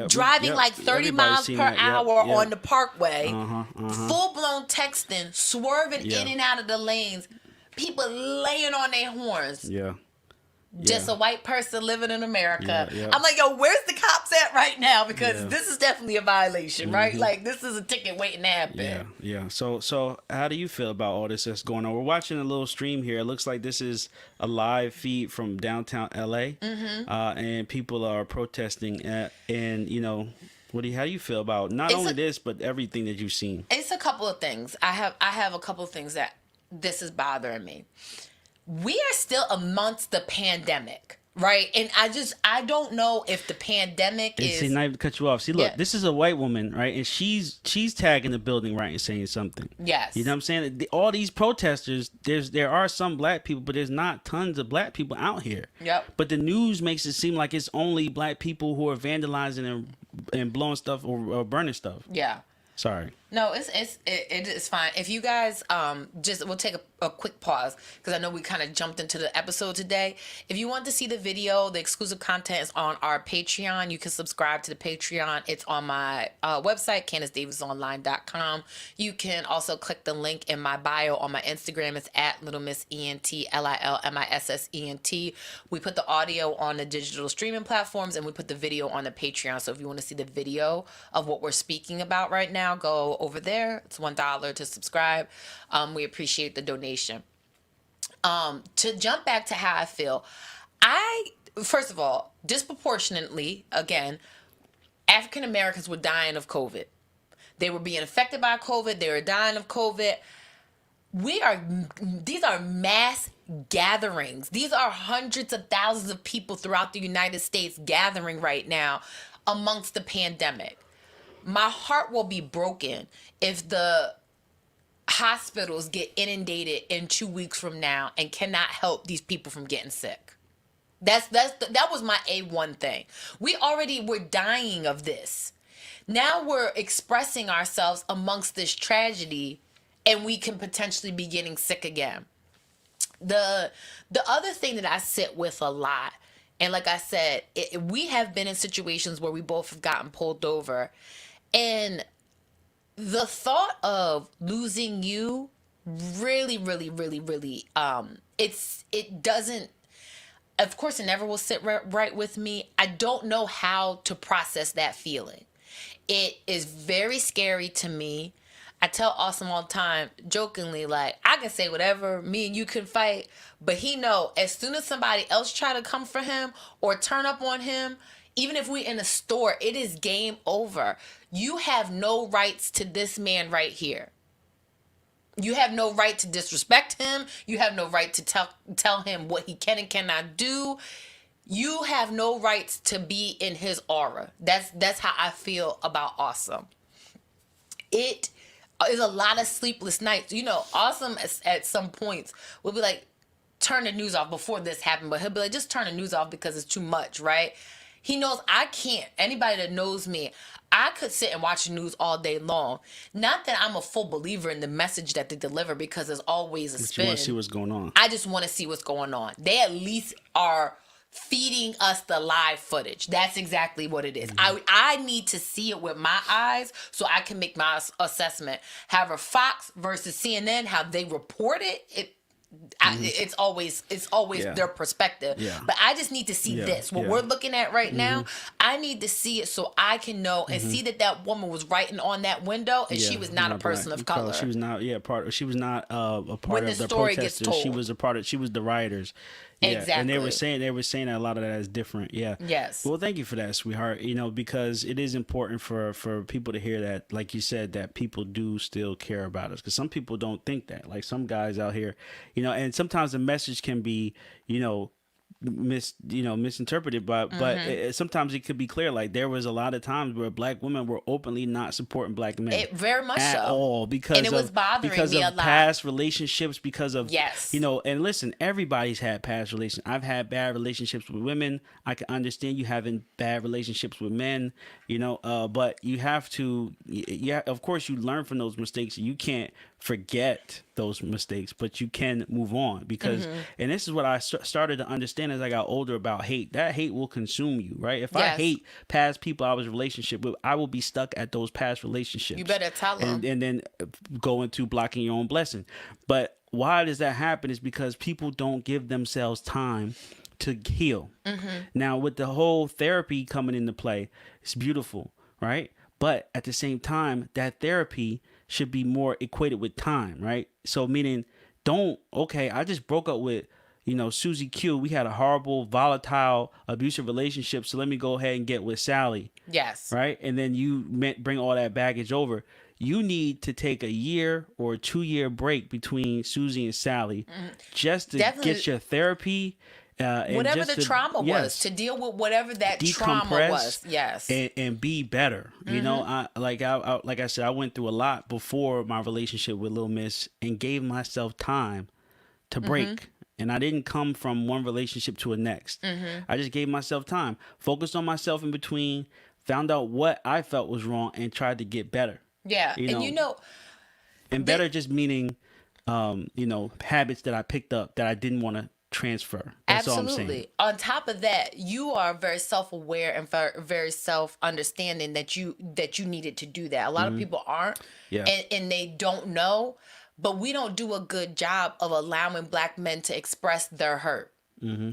driving like 30 miles per hour on the parkway, full-blown texting, swerving in and out of the lanes, people laying on their horns. Just a white person living in America. I'm like, yo, where's the cops at right now? Because this is definitely a violation, right? Like, this is a ticket waiting to happen. Yeah. So how do you feel about all this that's going on? We're watching a little stream here. It looks like this is a live feed from downtown LA, and people are protesting. How do you feel about not only this but everything that you've seen? It's a couple of things. I have a couple of things that this is bothering me. We are still amongst the pandemic, right? And I don't know if the pandemic is... See, not even to cut you off. See, look, this is a white woman, right? And she's tagging the building, right, and saying something. Yes. You know what I'm saying? All these protesters, there are some black people, but there's not tons of black people out here. Yep. But the news makes it seem like it's only black people who are vandalizing and blowing stuff or burning stuff. Yeah. Sorry. No, it is fine. If you guys we'll take a quick pause because I know we kind of jumped into the episode today. If you want to see the video, the exclusive content is on our Patreon. You can subscribe to the Patreon. It's on my website, CandiceDavisOnline.com. You can also click the link in my bio on my Instagram. It's at Little Miss ENT, LILMISSENT. We put the audio on the digital streaming platforms and we put the video on the Patreon. So if you want to see the video of what we're speaking about right now, go over there. It's $1 to subscribe. We appreciate the donation. To jump back to how I feel, first of all, disproportionately, again, African Americans were dying of COVID. They were being affected by COVID. They were dying of COVID. These are mass gatherings. These are hundreds of thousands of people throughout the United States gathering right now amongst the pandemic. My heart will be broken if the hospitals get inundated in 2 weeks from now and cannot help these people from getting sick. That was my A1 thing. We already were dying of this. Now we're expressing ourselves amongst this tragedy and we can potentially be getting sick again. The other thing that I sit with a lot, and like I said, we have been in situations where we both have gotten pulled over. And the thought of losing you really, really, really, really, it doesn't, of course, it never will sit right with me. I don't know how to process that feeling. It is very scary to me. I tell Awesome all the time, jokingly, like, I can say whatever, me and you can fight, but he know as soon as somebody else try to come for him or turn up on him, even if we in a store, it is game over. You have no rights to this man right here. You have no right to disrespect him. You have no right to tell him what he can and cannot do. You have no rights to be in his aura. That's how I feel about Awesome. It is a lot of sleepless nights. You know, Awesome at some points will be like, turn the news off before this happened, but he'll be like, just turn the news off because it's too much, right? He knows I can't. Anybody that knows me, I could sit and watch the news all day long. Not that I'm a full believer in the message that they deliver, because there's always a spin. You want to see what's going on. I just want to see what's going on. They at least are feeding us the live footage. That's exactly what it is. I need to see it with my eyes so I can make my assessment. However, Fox versus CNN, how they report it, it's always their perspective. But I just need to see this. What we're looking at right now, I need to see it so I can know and see that woman was writing on that window and she was not a person of color. She was not a part of When the the story gets protesters. told. She was the rioters. Yeah. Exactly. And they were saying that a lot of that is different. Yeah. Yes. Well, thank you for that, sweetheart. You know, because it is important for people to hear that, like you said, that people do still care about us. Because some people don't think that. Like some guys out here, you know, and sometimes the message can be, misinterpreted, but sometimes it could be clear. Like there was a lot of times where black women were openly not supporting black men. It very much at so. all because and it was bothering because me of a lot. past relationships, because of Yes. and listen, everybody's had past relations. I've had bad relationships with women. I can understand you having bad relationships with men, but you have to, of course you learn from those mistakes. You can't forget those mistakes, but you can move on because, and this is what I started to understand as I got older about hate. That hate will consume you, right? If I hate past people I was in a relationship with, I will be stuck at those past relationships. You better tell them. And then go into blocking your own blessing. But why does that happen is because people don't give themselves time to heal. Now, with the whole therapy coming into play, it's beautiful, right? But at the same time, that therapy should be more equated with time, right? So meaning, I just broke up with, Susie Q. We had a horrible, volatile, abusive relationship. So let me go ahead and get with Sally. Yes. Right? And then you bring all that baggage over. You need to take a year or 2-year break between Susie and Sally just to get your therapy. Whatever the trauma was, to deal with whatever that trauma was. Yes. And be better. I like I said, I went through a lot before my relationship with Lil Miss and gave myself time to break. And I didn't come from one relationship to the next. I just gave myself time, focused on myself in between, found out what I felt was wrong and tried to get better. Yeah. And better just meaning, habits that I picked up that I didn't want to transfer. That's Absolutely. all I'm saying. On top of that, you are very self-aware and very self-understanding that you needed to do that. A lot of people aren't, and they don't know. But we don't do a good job of allowing black men to express their hurt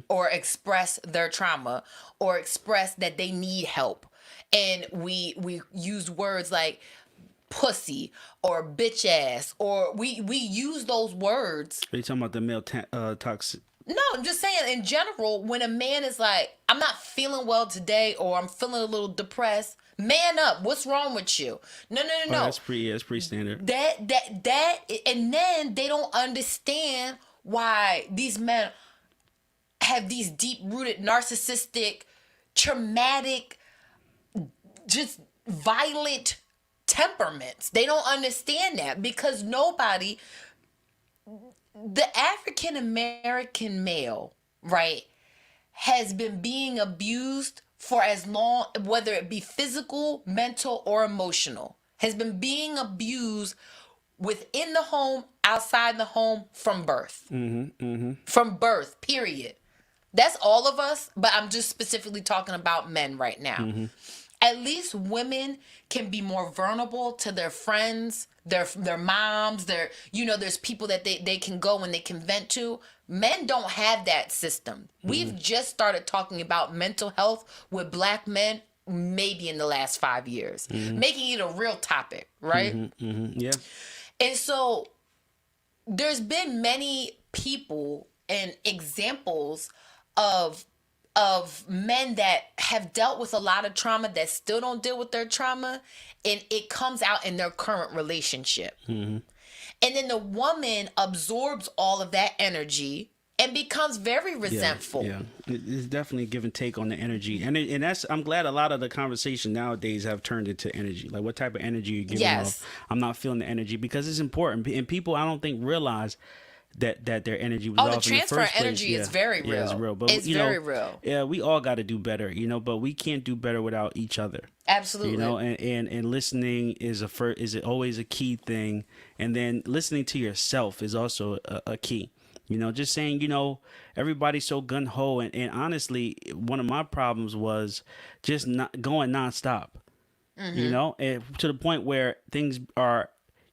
or express their trauma or express that they need help. And we use words like pussy or bitch ass, or we use those words. Are you talking about the male toxic? No, I'm just saying in general, when a man is like, I'm not feeling well today, or I'm feeling a little depressed, man up. What's wrong with you? No. Oh, that's pretty standard. That, and then they don't understand why these men have these deep-rooted, narcissistic, traumatic, just violent temperaments. They don't understand that because the African American male, right, has been being abused for as long, whether it be physical, mental, or emotional, has been being abused within the home, outside the home, from birth. From birth, period. That's all of us, but I'm just specifically talking about men right now. At least women can be more vulnerable to their friends, their moms, there's people that they can go and they can vent to. Men don't have that system. We've just started talking about mental health with black men maybe in the last 5 years, Mm-hmm. making it a real topic, right? Yeah. And so there's been many people and examples of men that have dealt with a lot of trauma that still don't deal with their trauma, and it comes out in their current relationship. And then the woman absorbs all of that energy and becomes very resentful. Yeah, it's definitely a give and take on the energy, and that's, I'm glad a lot of the conversation nowadays have turned into energy. Like, what type of energy you're giving Yes. off? I'm not feeling the energy, because it's important, and people, I don't think, realize that their energy was Oh, off the in the transfer first of place. energy is very Yeah, it's real. real. But It's very real. Yeah, we all got to do better, but we can't do better without each other. Absolutely. And listening is always a key thing, and then listening to yourself is also a key. Just saying, everybody's so gun ho, and honestly, one of my problems was just not going nonstop. And to the point where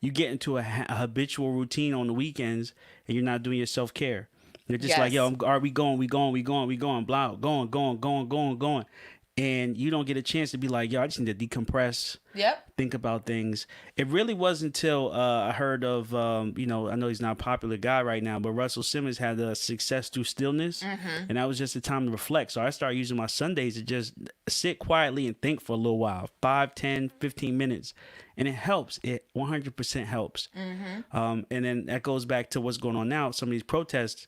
you get into a habitual routine on the weekends, and you're not doing your self care. You're just like, yo, are we going, blah, going. And you don't get a chance to be like, yo, I just need to decompress. Yep. Think about things. It really wasn't until I heard of, I know he's not a popular guy right now, but Russell Simmons had a Success Through Stillness. And that was just a time to reflect. So I started using my Sundays to just sit quietly and think for a little while, 5, 10, 15 minutes. And it helps. It 100% helps. And then that goes back to what's going on now. Some of these protests.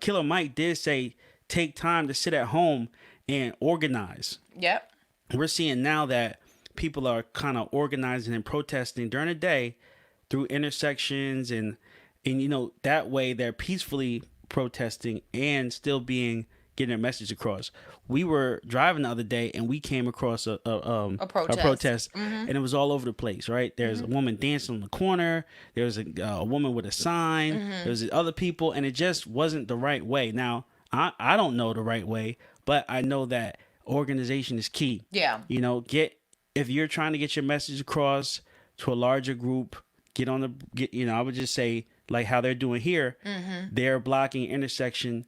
Killer Mike did say, take time to sit at home and organize. Yep. We're seeing now that people are kind of organizing and protesting during the day through intersections, and that way they're peacefully protesting and still getting their message across. We were driving the other day and we came across a protest, and it was all over the place, right? There's a woman dancing on the corner. There's a woman with a sign. There's other people, and it just wasn't the right way. Now, I don't know the right way, but I know that organization is key. Yeah. If you're trying to get your message across to a larger group, I would just say, like how they're doing here, they're blocking intersection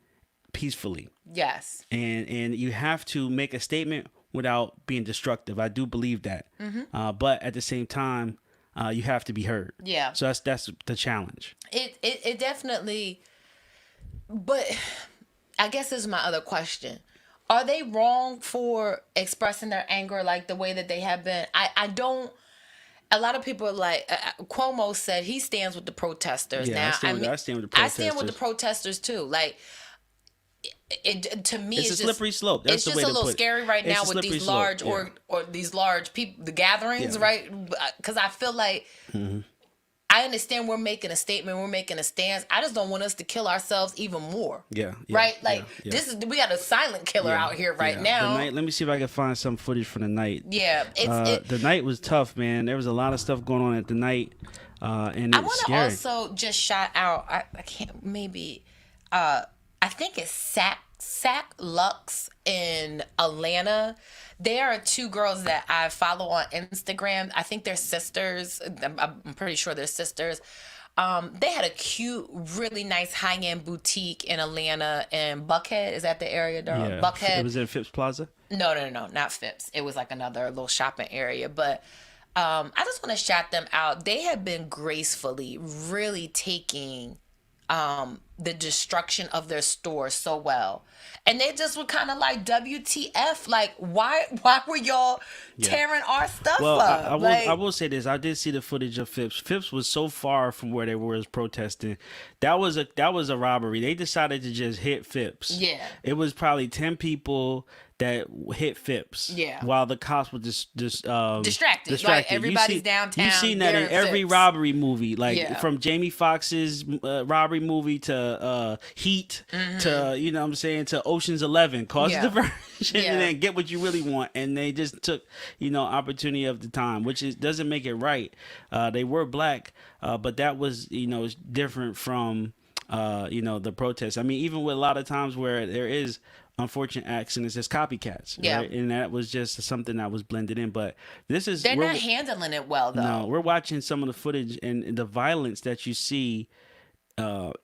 peacefully. Yes. And you have to make a statement without being destructive. I do believe that. But at the same time, you have to be heard. Yeah. So that's the challenge. It definitely, but I guess this is my other question. Are they wrong for expressing their anger like the way that they have been? I don't. A lot of people are like, Cuomo said he stands with the protesters. Yeah, now, I stand with the protesters. I stand with the protesters too. Like, to me, it's a slippery slope. That's the way to put it. It's just a little scary right now with these large slope, or these large people, the gatherings, right? Because I feel like. I understand we're making a statement, we're making a stance. I just don't want us to kill ourselves even more. Yeah. Right? Like, we got a silent killer out here right now. The night, let me see if I can find some footage from the night. Yeah. The night was tough, man. There was a lot of stuff going on at the night. And I want to also just shout out, I can't, maybe, I think it's Sac Lux in Atlanta. There are two girls that I follow on Instagram. I think they're sisters. I'm pretty sure they're sisters. They had a cute, really nice high-end boutique in Atlanta, in Buckhead. Is that the area, Darrell? Yeah. Buckhead. It was in Phipps Plaza? No, not Phipps. It was like another little shopping area. But I just want to shout them out. They have been gracefully really taking the destruction of their store so well, and they just were kind of like, WTF, like why were y'all tearing our stuff up? I will say this. I did see the footage of Phipps. Phipps was so far from where they were protesting. That was a robbery. They decided to just hit Phipps. Yeah, it was probably 10 people that hit Phipps. Yeah, while the cops were just distracted. Like everybody's downtown. You've seen that in every Phipps. robbery movie, like from Jamie Foxx's robbery movie to Heat to what I'm saying, to Ocean's 11. Cause diversion and then get what you really want. And they just took opportunity of the time, which doesn't make it right. They were black, but that was different from the protests. I mean, even with a lot of times where there is unfortunate accidents, as copycats, right? And that was just something that was blended in. But they're not handling it well, though. No, we're watching some of the footage, and the violence that you see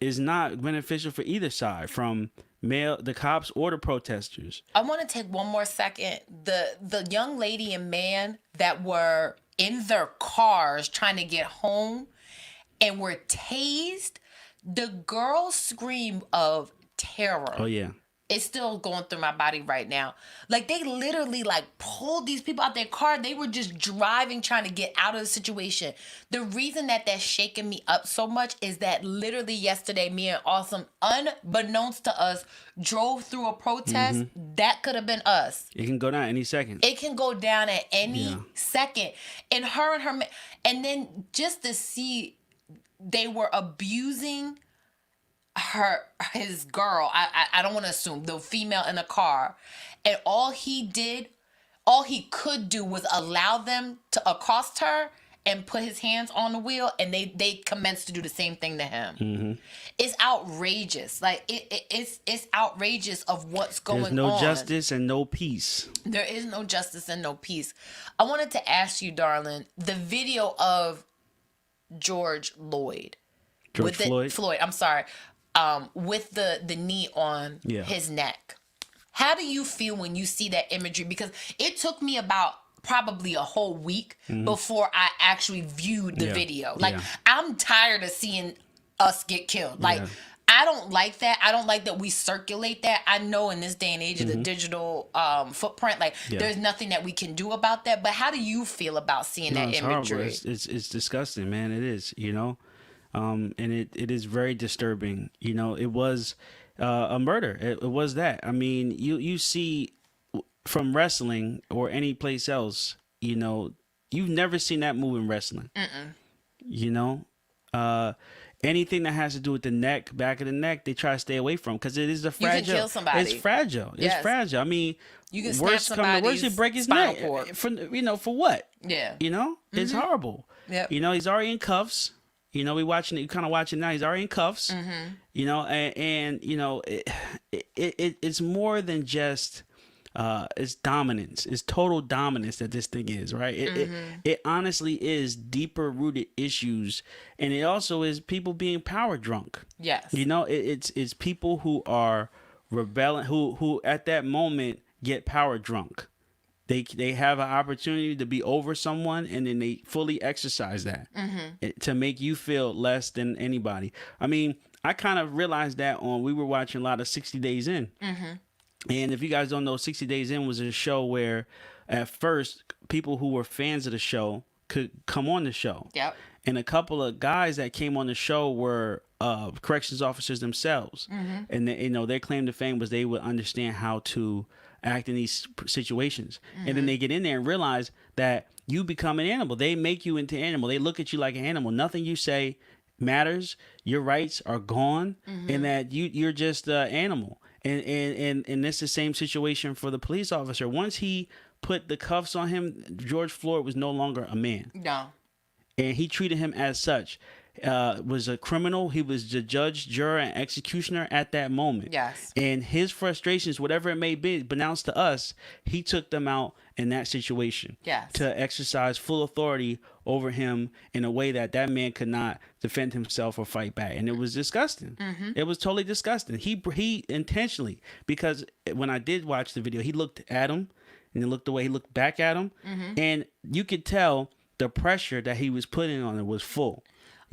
is not beneficial for either side, from the cops or the protesters. I want to take one more second. The young lady and man that were in their cars trying to get home and were tased, the girl's scream of terror. Oh yeah. It's still going through my body right now. Like, they literally, like, pulled these people out their car. They were just driving, trying to get out of the situation. The reason that that's shaking me up so much is that literally yesterday, me and Awesome, unbeknownst to us, drove through a protest. That could have been us. It can go down any second. It can go down at any second. And and then just to see they were abusing his girl, I don't want to assume, the female in the car, and all he could do was allow them to accost her and put his hands on the wheel, and they commenced to do the same thing to him. It's outrageous. Like, it's outrageous of what's going on. There's no justice and no peace. There is no justice and no peace. I wanted to ask you, darling, the video of George Floyd, I'm sorry, with the knee on his neck. How do you feel when you see that imagery? Because it took me about probably a whole week before I actually viewed the video. Like, I'm tired of seeing us get killed. Like, I don't like that. I don't like that we circulate that. I know in this day and age of the digital footprint, like, there's nothing that we can do about that. But how do you feel about seeing that imagery? It's disgusting, man. It is, and it is very disturbing. It was a murder. It was that. I mean, you see from wrestling or any place else, you've never seen that move in wrestling. Anything that has to do with the neck, back of the neck, they try to stay away from, because it is fragile. You can kill somebody. It's fragile. Yes. It's fragile. I mean, you can snatch somebody's worse, break his neck. For what? Yeah. It's horrible. Yep. He's already in cuffs. We watching it. You kind of watching now. He's already in cuffs. And it's more than just it's dominance. It's total dominance that this thing is, right? It honestly is deeper rooted issues, and it also is people being power drunk. Yes. It's people who are rebelling, who at that moment get power drunk. They have an opportunity to be over someone, and then they fully exercise that to make you feel less than anybody. I mean, I kind of realized that we were watching a lot of 60 Days In. And if you guys don't know, 60 Days In was a show where at first people who were fans of the show could come on the show. Yep. And a couple of guys that came on the show were corrections officers themselves. And their claim to fame was they would understand how to act in these situations. And then they get in there and realize that you become an animal. They make you into an animal. They look at you like an animal. Nothing you say matters. Your rights are gone, and that you're just an animal. And it's the same situation for the police officer. Once he put the cuffs on him, George Floyd was no longer a man. No. And he treated him as such. Was a criminal. He was the judge, juror, and executioner at that moment. Yes. And his frustrations, whatever it may be, announced to us, he took them out in that situation. Yes. To exercise full authority over him in a way that man could not defend himself or fight back. And it was disgusting. It was totally disgusting. He intentionally, because when I did watch the video, he looked at him, and he looked the way he looked back at him, and you could tell the pressure that he was putting on it was full.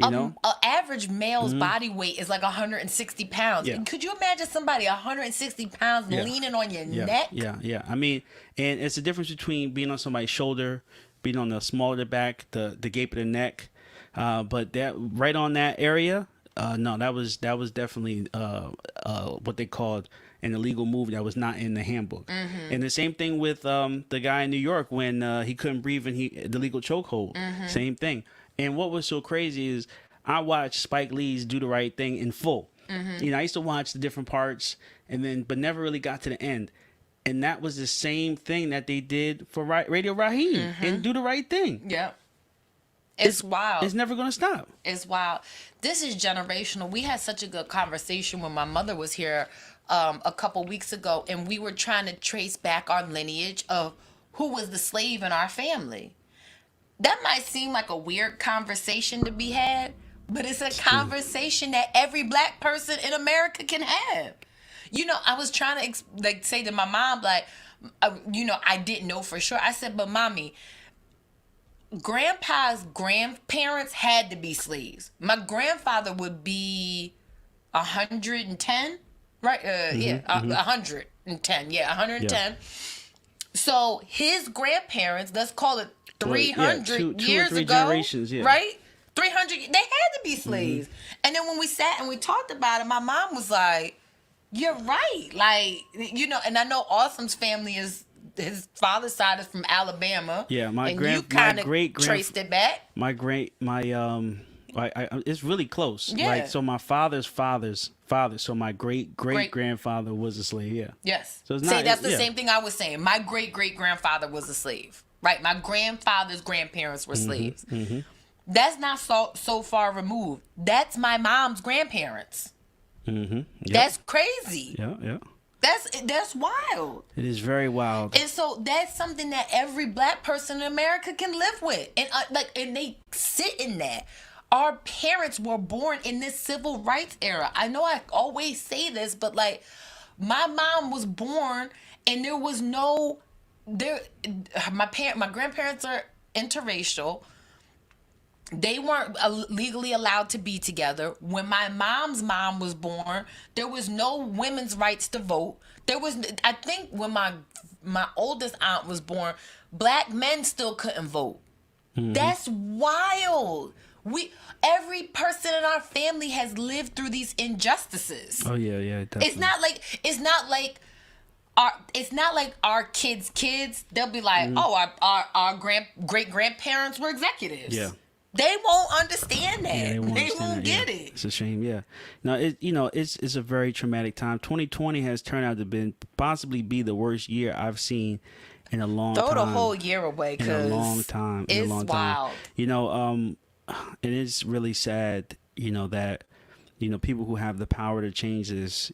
An average male's body weight is like 160 pounds. Yeah. Could you imagine somebody 160 pounds leaning on your neck? Yeah. I mean, and it's the difference between being on somebody's shoulder, being on the small of the back, the gape of the neck. But that right on that area, no, that was definitely what they called an illegal move that was not in the handbook. And the same thing with the guy in New York when he couldn't breathe and the legal chokehold. Same thing. And what was so crazy is I watched Spike Lee's Do the Right Thing in full. I used to watch the different parts but never really got to the end. And that was the same thing that they did for Radio Raheem and Do the Right Thing. Yep. It's wild. It's never going to stop. It's wild. This is generational. We had such a good conversation when my mother was here a couple weeks ago, and we were trying to trace back our lineage of who was the slave in our family. That might seem like a weird conversation to be had, But it's a conversation that every black person in America can have. You know, I was trying to like say to my mom, like, you know, I didn't know for sure. I said, but mommy, grandpa's grandparents had to be slaves. My grandfather would be 110, right? Yeah, 110. Yeah, 110. Yeah. So his grandparents, let's call it 300 two years or three ago, generations, yeah. right? 300, they had to be slaves. And then when we sat and we talked about it, my mom was like, you're right. Like, you know, and I know Awesome's family is, his father's side is from Alabama. Yeah, my great traced it back. It's really close. Yeah. Like, so my father's father, so my great grandfather was a slave. Yeah. Yes. So it's See, not, that's the same thing I was saying. My great grandfather was a slave. Right. My grandfather's grandparents were slaves. That's not so far removed. That's my mom's grandparents. Yep. That's crazy. Yeah. That's wild. It is very wild. And so that's something that every black person in America can live with, and and they sit in that. Our parents were born in this civil rights era. I know I always say this, but like, my mom was born, and there was no there. My grandparents are interracial. They weren't legally allowed to be together. When my mom's mom was born, there was no women's rights to vote. There was, I think, when my oldest aunt was born, black men still couldn't vote. That's wild. Every person in our family has lived through these injustices. Oh yeah, definitely. It's not like our kids. They'll be like, oh, our great grandparents were executives. Yeah. They won't understand that. Yeah, they won't get yeah. it. It's a shame. Yeah. No, it's a very traumatic time. 2020 has turned out to possibly be the worst year I've seen in a long time. Throw the whole year away, in a long time. It's in a long wild. Time. You know, it is really sad. You know that, people who have the power to change this,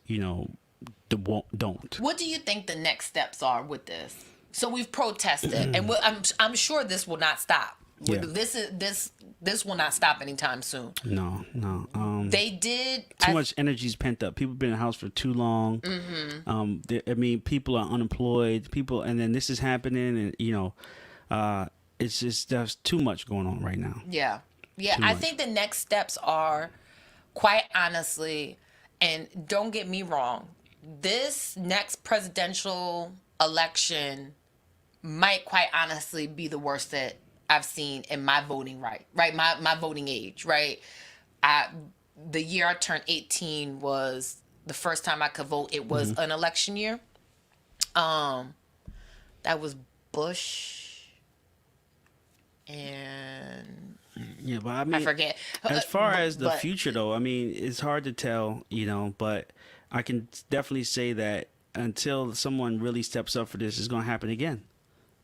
don't. What do you think the next steps are with this? So we've protested, and I'm sure this will not stop. Yeah. This will not stop anytime soon. No. They did too much energy's pent up. People have been in the house for too long. People are unemployed. And then this is happening, and it's just there's too much going on right now. Yeah. I think the next steps are, quite honestly, and don't get me wrong, this next presidential election might quite honestly be the worst that I've seen in my voting right? My voting age, right? The year I turned 18 was the first time I could vote. It was an election year. That was Bush and yeah, but I mean, I forget. As far as the future, though, I mean, it's hard to tell, but I can definitely say that until someone really steps up for this, it's going to happen again.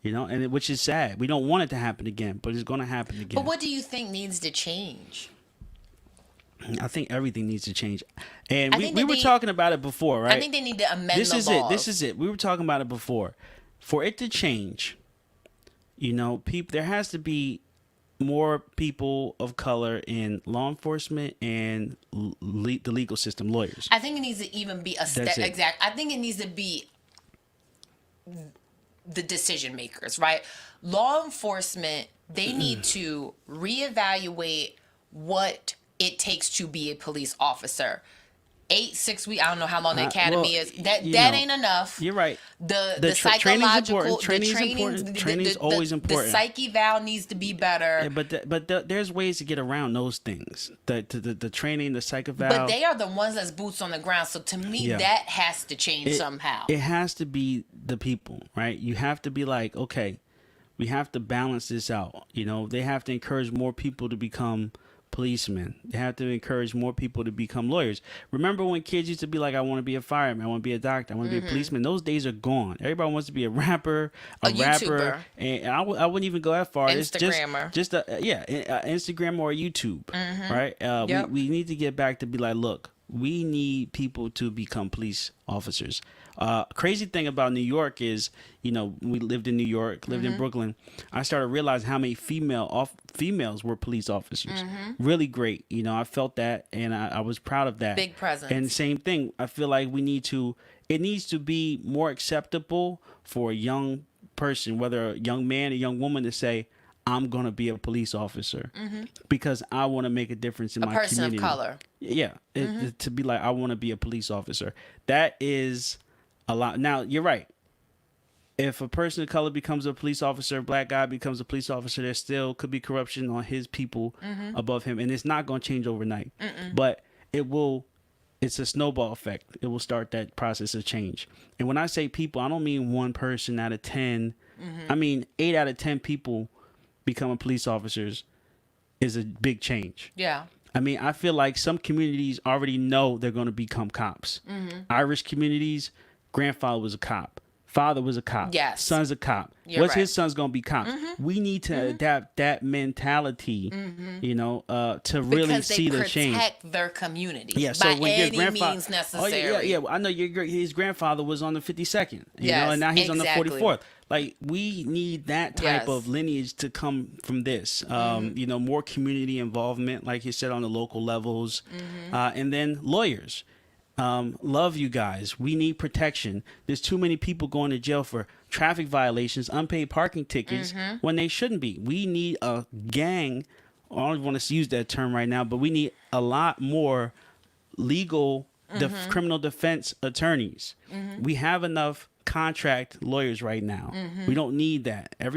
Which is sad. We don't want it to happen again, but it's going to happen again. But what do you think needs to change? I think everything needs to change. And we were talking about it before, right? I think they need to amend the laws. This is it. We were talking about it before. For it to change, there has to be more people of color in law enforcement and the legal system, lawyers. I think it needs to even be a step. Exact. I think it needs to be the decision makers, right? Law enforcement, they need to reevaluate what it takes to be a police officer. 6 weeks, I don't know how long the academy is. That ain't enough. You're right. The psychological training's important. Training's always important. The psyche valve needs to be better. Yeah, but there's ways to get around those things. The training, the psyche valve. But they are the ones that's boots on the ground. So to me, that has to change somehow. It has to be the people, right? You have to be like, okay, we have to balance this out. They have to encourage more people to become policemen. They have to encourage more people to become lawyers. Remember when kids used to be like, I want to be a fireman, I want to be a doctor, I want to be a policeman. Those days are gone. Everybody wants to be a rapper, a rapper, YouTuber. And I wouldn't even go that far. Instagrammer. It's just Instagram or YouTube, right? We need to get back to be like, look, we need people to become police officers. Crazy thing about New York is, we lived in New York, lived in Brooklyn. I started realizing how many females were police officers. Really great. I felt that, and I was proud of that. Big presence. And same thing. I feel like it needs to be more acceptable for a young person, whether a young man or young woman, to say, I'm going to be a police officer because I want to make a difference in my community. A person of color. Yeah. To be like, I want to be a police officer. That is a lot. Now, you're right. If a person of color becomes a police officer, a black guy becomes a police officer, there still could be corruption on his people above him. And it's not going to change overnight. But it's a snowball effect. It will start that process of change. And when I say people, I don't mean one person out of 10. I mean 8 out of 10 people becoming police officers is a big change. Yeah. I mean, I feel like some communities already know they're going to become cops. Irish communities, grandfather was a cop. Father was a cop. Yes. Son's a cop. You're What's right. his son's going to be cops? We need to adapt that mentality, to really because see the change. They protect their community. Yeah, so by when your any grandfather, means necessary. Oh, yeah. I know his grandfather was on the 52nd, Yes, and now he's exactly. on the 44th. Like, we need that type Yes. of lineage to come from this. More community involvement, like you said, on the local levels, and then lawyers. Love you guys. We need protection. There's too many people going to jail for traffic violations, unpaid parking tickets when they shouldn't be. We need a gang. I don't want to use that term right now, but we need a lot more legal criminal defense attorneys. We have enough contract lawyers right now. We don't need that. A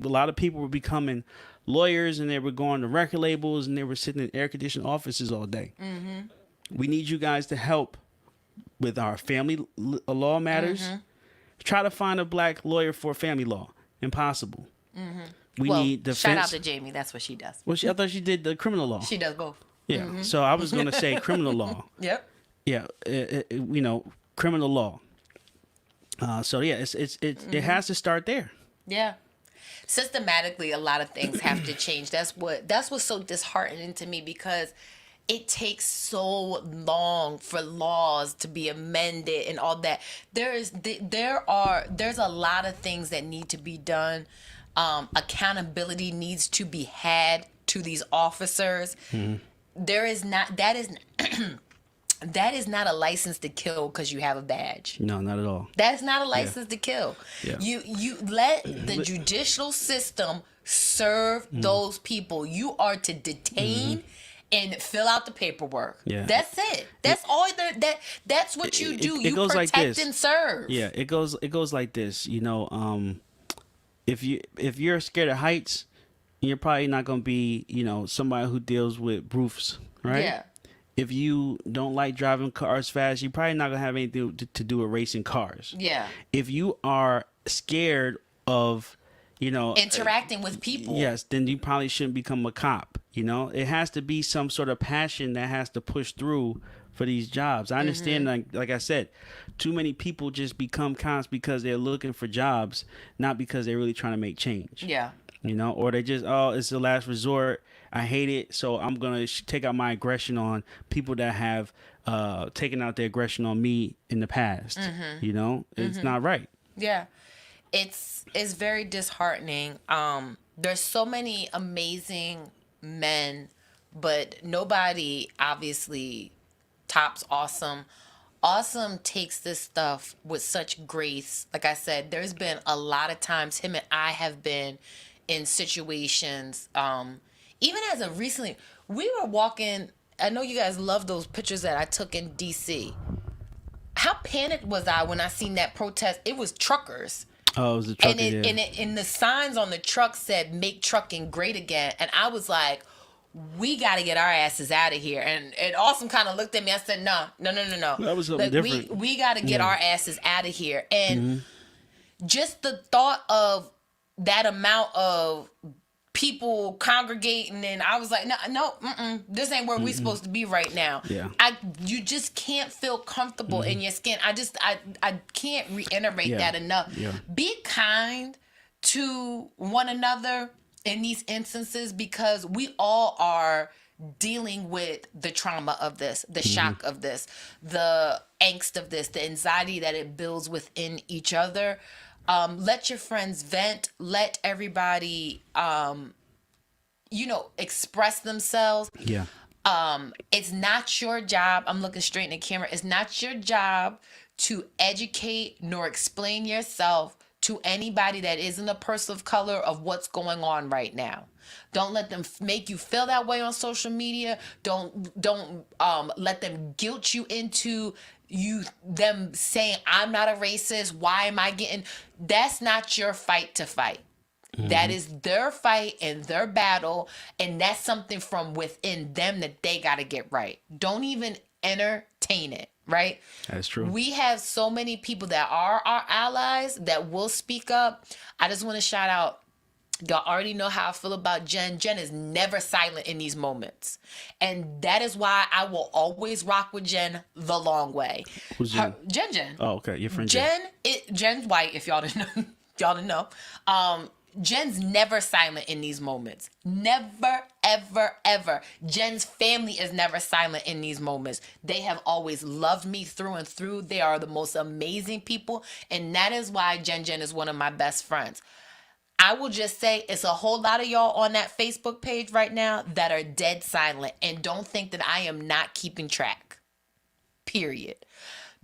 lot of people were becoming lawyers, and they were going to record labels, and they were sitting in air conditioned offices all day. We need you guys to help with our family law matters. Try to find a black lawyer for family law. Impossible. We need defense. Shout out to Jamie. That's what she does. Well, I thought she did the criminal law. She does both. Yeah. So I was going to say criminal law. Yep. Yeah. Criminal law. It has to start there. Yeah. Systematically, a lot of things have to change. That's what's so disheartening to me, because it takes so long for laws to be amended and all that. There's a lot of things that need to be done. Accountability needs to be had to these officers. That is not a license to kill because you have a badge. No, not at all. That's not a license to kill. Yeah. You let the judicial system serve those people. You are to detain and fill out the paperwork. Yeah. That's it. That's all. That's what you do. It You goes protect like this. and serve. Yeah, it goes like this. If you're scared of heights, you're probably not going to be somebody who deals with roofs, right? Yeah. If you don't like driving cars fast, you're probably not going to have anything to do with racing cars. Yeah. If you are scared of interacting with people. Yes, then you probably shouldn't become a cop. It has to be some sort of passion that has to push through for these jobs. I understand, like I said, too many people just become cops because they're looking for jobs, not because they're really trying to make change. Yeah. Or they just, it's the last resort. I hate it, so I'm going to take out my aggression on people that have taken out their aggression on me in the past. It's not right. Yeah. It's very disheartening. There's so many amazing men, but nobody obviously tops Awesome. Awesome takes this stuff with such grace. Like I said, there's been a lot of times him and I have been in situations, even as of recently, we were walking. I know you guys love those pictures that I took in DC. How panicked was I when I seen that protest? It was truckers. Oh, it was a trucker, and the signs on the truck said "Make trucking great again," and I was like, "We got to get our asses out of here." And Awesome kind of looked at me. I said, "No. That was something different. We got to get our asses out of here." And just the thought of that amount of people congregating, and I was like, no, this ain't where we supposed to be right now. Yeah. You just can't feel comfortable in your skin. I can't reiterate that enough. Yeah. Be kind to one another in these instances, because we all are dealing with the trauma of this, the shock of this, the angst of this, the anxiety that it builds within each other. Let your friends vent. Let everybody, express themselves. Yeah. It's not your job. I'm looking straight in the camera. It's not your job to educate nor explain yourself to anybody that isn't a person of color of what's going on right now. Don't let them make you feel that way on social media. Don't let them guilt you into them saying I'm not a racist. Why am I getting? That's not your fight to fight. That is their fight and their battle, and that's something from within them that they got to get right. Don't even entertain it, right? That's true. We have so many people that are our allies that will speak up. I just want to shout out, y'all already know how I feel about Jen. Jen is never silent in these moments. And that is why I will always rock with Jen the long way. Who's Jen? Jen. Oh, okay. Your friend Jen. Jen's white, if y'all didn't know. Y'all didn't know. Jen's never silent in these moments. Never, ever, ever. Jen's family is never silent in these moments. They have always loved me through and through. They are the most amazing people. And that is why Jen is one of my best friends. I will just say it's a whole lot of y'all on that Facebook page right now that are dead silent and don't think that I am not keeping track. Period.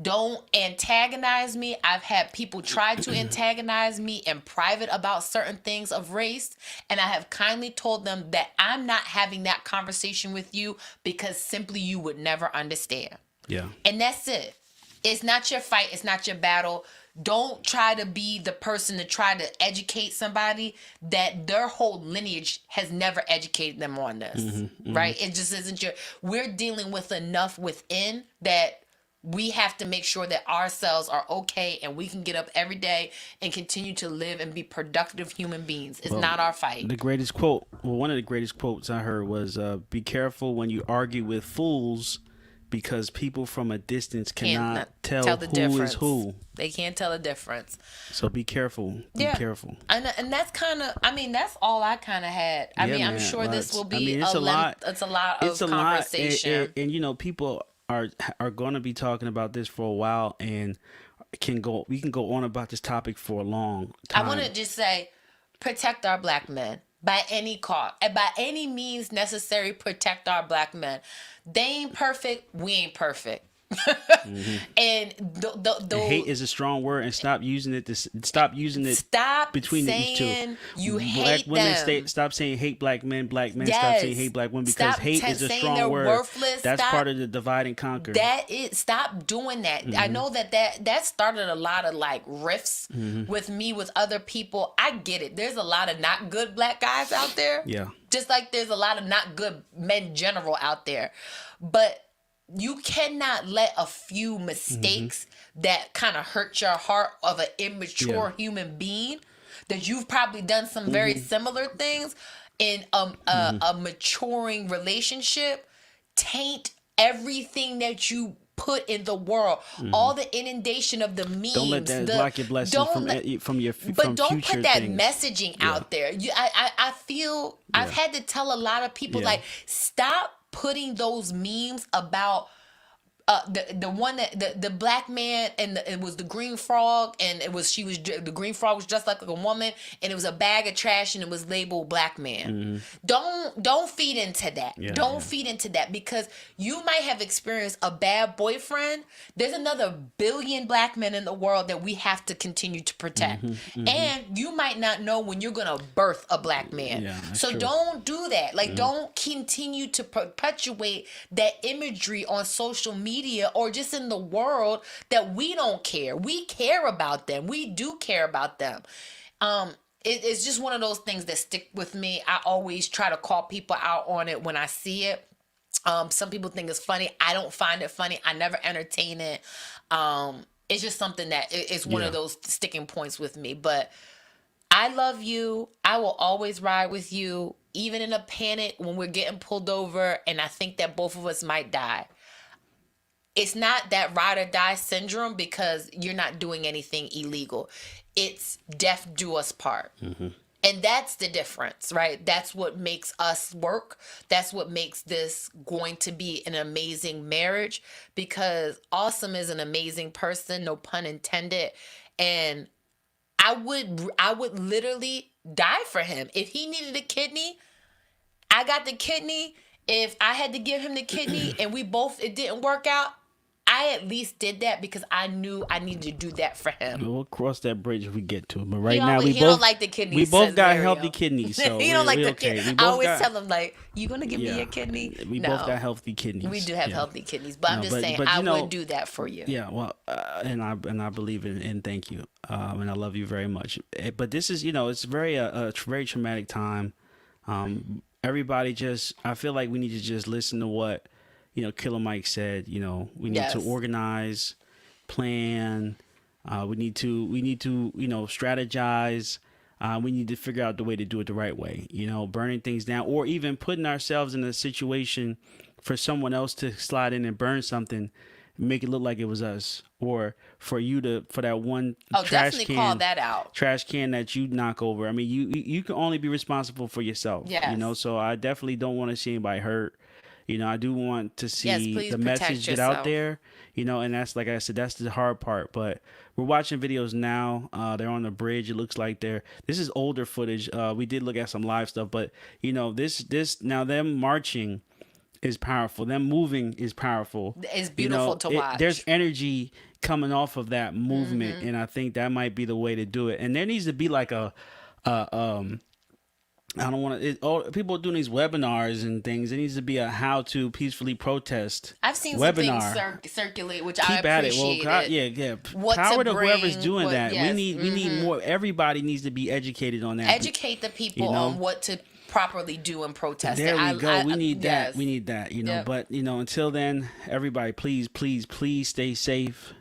Don't antagonize me. I've had people try to antagonize me in private about certain things of race, and I have kindly told them that I'm not having that conversation with you because simply you would never understand. Yeah. And that's it. It's not your fight. It's not your battle. Don't try to be the person to try to educate somebody that their whole lineage has never educated them on this, right? It just isn't we're dealing with enough within that we have to make sure that ourselves are okay and we can get up every day and continue to live and be productive human beings. It's not our fight. The greatest quote, one of the greatest quotes I heard was, be careful when you argue with fools because people from a distance cannot tell the who difference. is who. They can't tell the difference. So be careful. Be careful. And that's kind of, that's all I kind of had. I'm sure this will be it's a lot of conversation. And people are going to be talking about this for a while, and we can go on about this topic for a long time. I want to just say, protect our black men by any cost, and by any means necessary. Protect our black men. They ain't perfect. We ain't perfect. And the hate is a strong word, and stop using it between these two. You black hate women them. stop saying hate black men stop saying hate black women, because hate is a strong word. Worthless. That's part of the divide and conquer. Stop doing that. I know that started a lot of riffs with me with other people. I get it. There's a lot of not good black guys out there. Yeah. Just like there's a lot of not good men general out there. But you cannot let a few mistakes that kind of hurt your heart of an immature human being, that you've probably done some very similar things in a maturing relationship, taint everything that you put in the world. All the inundation of the memes. Don't let that block your blessings from your But don't future put that things. Messaging out there. I feel I've had to tell a lot of people stop putting those memes about the one that the black man and it was the green frog, and the green frog was dressed like a woman, and it was a bag of trash and it was labeled black man. Don't feed into that. Don't feed into that, because you might have experienced a bad boyfriend. There's another billion black men in the world that we have to continue to protect. And you might not know when you're gonna birth a black man. So true. don't do that. Don't continue to perpetuate that imagery on social media or just in the world that we don't care. We care about them. We do care about them. It's just one of those things that stick with me. I always try to call people out on it when I see it. Some people think it's funny. I don't find it funny. I never entertain it. It's just something that it's one of those sticking points with me. But I love you. I will always ride with you, even in a panic when we're getting pulled over and I think that both of us might die. It's not that ride or die syndrome because you're not doing anything illegal. It's death do us part. And that's the difference, right? That's what makes us work. That's what makes this going to be an amazing marriage, because Awesome is an amazing person, no pun intended. And I would literally die for him. If he needed a kidney, I got the kidney. If I had to give him the kidney and it didn't work out, I at least did that because I knew I needed to do that for him. We'll cross that bridge if we get to it. But He right now, always, he don't like the kidneys. we both says got Mario. healthy kidneys, so He don't like we the okay. kidneys. We I both always got, tell him, like, you gonna give me a kidney? We No. both got healthy kidneys. We do have Yeah. healthy kidneys, but I'm No, just but- saying but, I you know- would do that for you. Yeah, well, and I believe in and thank you, and I love you very much. But this is, it's very a very traumatic time. Everybody I feel like we need to just listen to what, Killer Mike said. We need to Yes. organize, plan. We need to strategize. We need to figure out the way to do it the right way. Burning things down, or even putting ourselves in a situation for someone else to slide in and burn something, make it look like it was us, or for that one Oh, trash definitely can call that out. trash can that you knock over. I mean, you can only be responsible for yourself. Yes. So I definitely don't want to see anybody hurt. I do want to Yes, see please the protect message get out yourself. there. And that's, like I said, that's the hard part. But we're watching videos now. They're on the bridge. It looks like this is older footage. We did look at some live stuff, but this now, them marching is powerful. Them moving is powerful. It's beautiful to watch. There's energy coming off of that movement, Mm-hmm. and I think that might be the way to do it. And there needs to be like I don't want to. People are doing these webinars and things. There needs to be a how to peacefully protest. I've seen webinar. some things circulate, which Keep I at it. appreciate. Well, it. yeah. What to Power to whoever's bring, doing what- that. yes, We need more. Everybody needs to be educated on that. Educate the people on what to properly do in protesting. There we go. We need that. yes. We need that. Yep. But until then, everybody, please stay safe.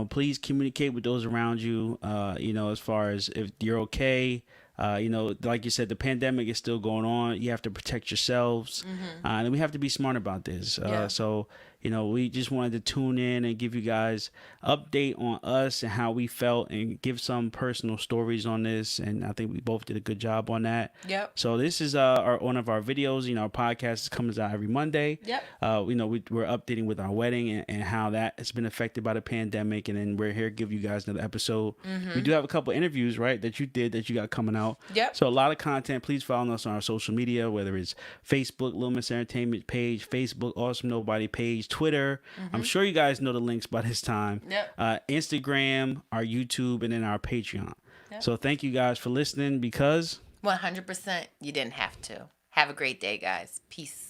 Please communicate with those around you. As far as if you're okay. Like you said, the pandemic is still going on. You have to protect yourselves, and we have to be smart about this. Yeah. So we just wanted to tune in and give you guys update on us and how we felt, and give some personal stories on this. And I think we both did a good job on that. Yep. So this is one of our videos. Our podcast comes out every Monday. Yep. We're updating with our wedding and how that has been affected by the pandemic, and then we're here to give you guys another episode. We do have a couple interviews, right, that you got coming out. Yep. So a lot of content. Please follow us on our social media, whether it's Facebook, Little Miss Entertainment page, Facebook, Awesome Nobody page, Twitter. I'm sure you guys know the links by this time. Yep. Instagram, our YouTube, and then our Patreon. Yep. So thank you guys for listening, because 100%. You didn't have to. Have a great day, guys. Peace.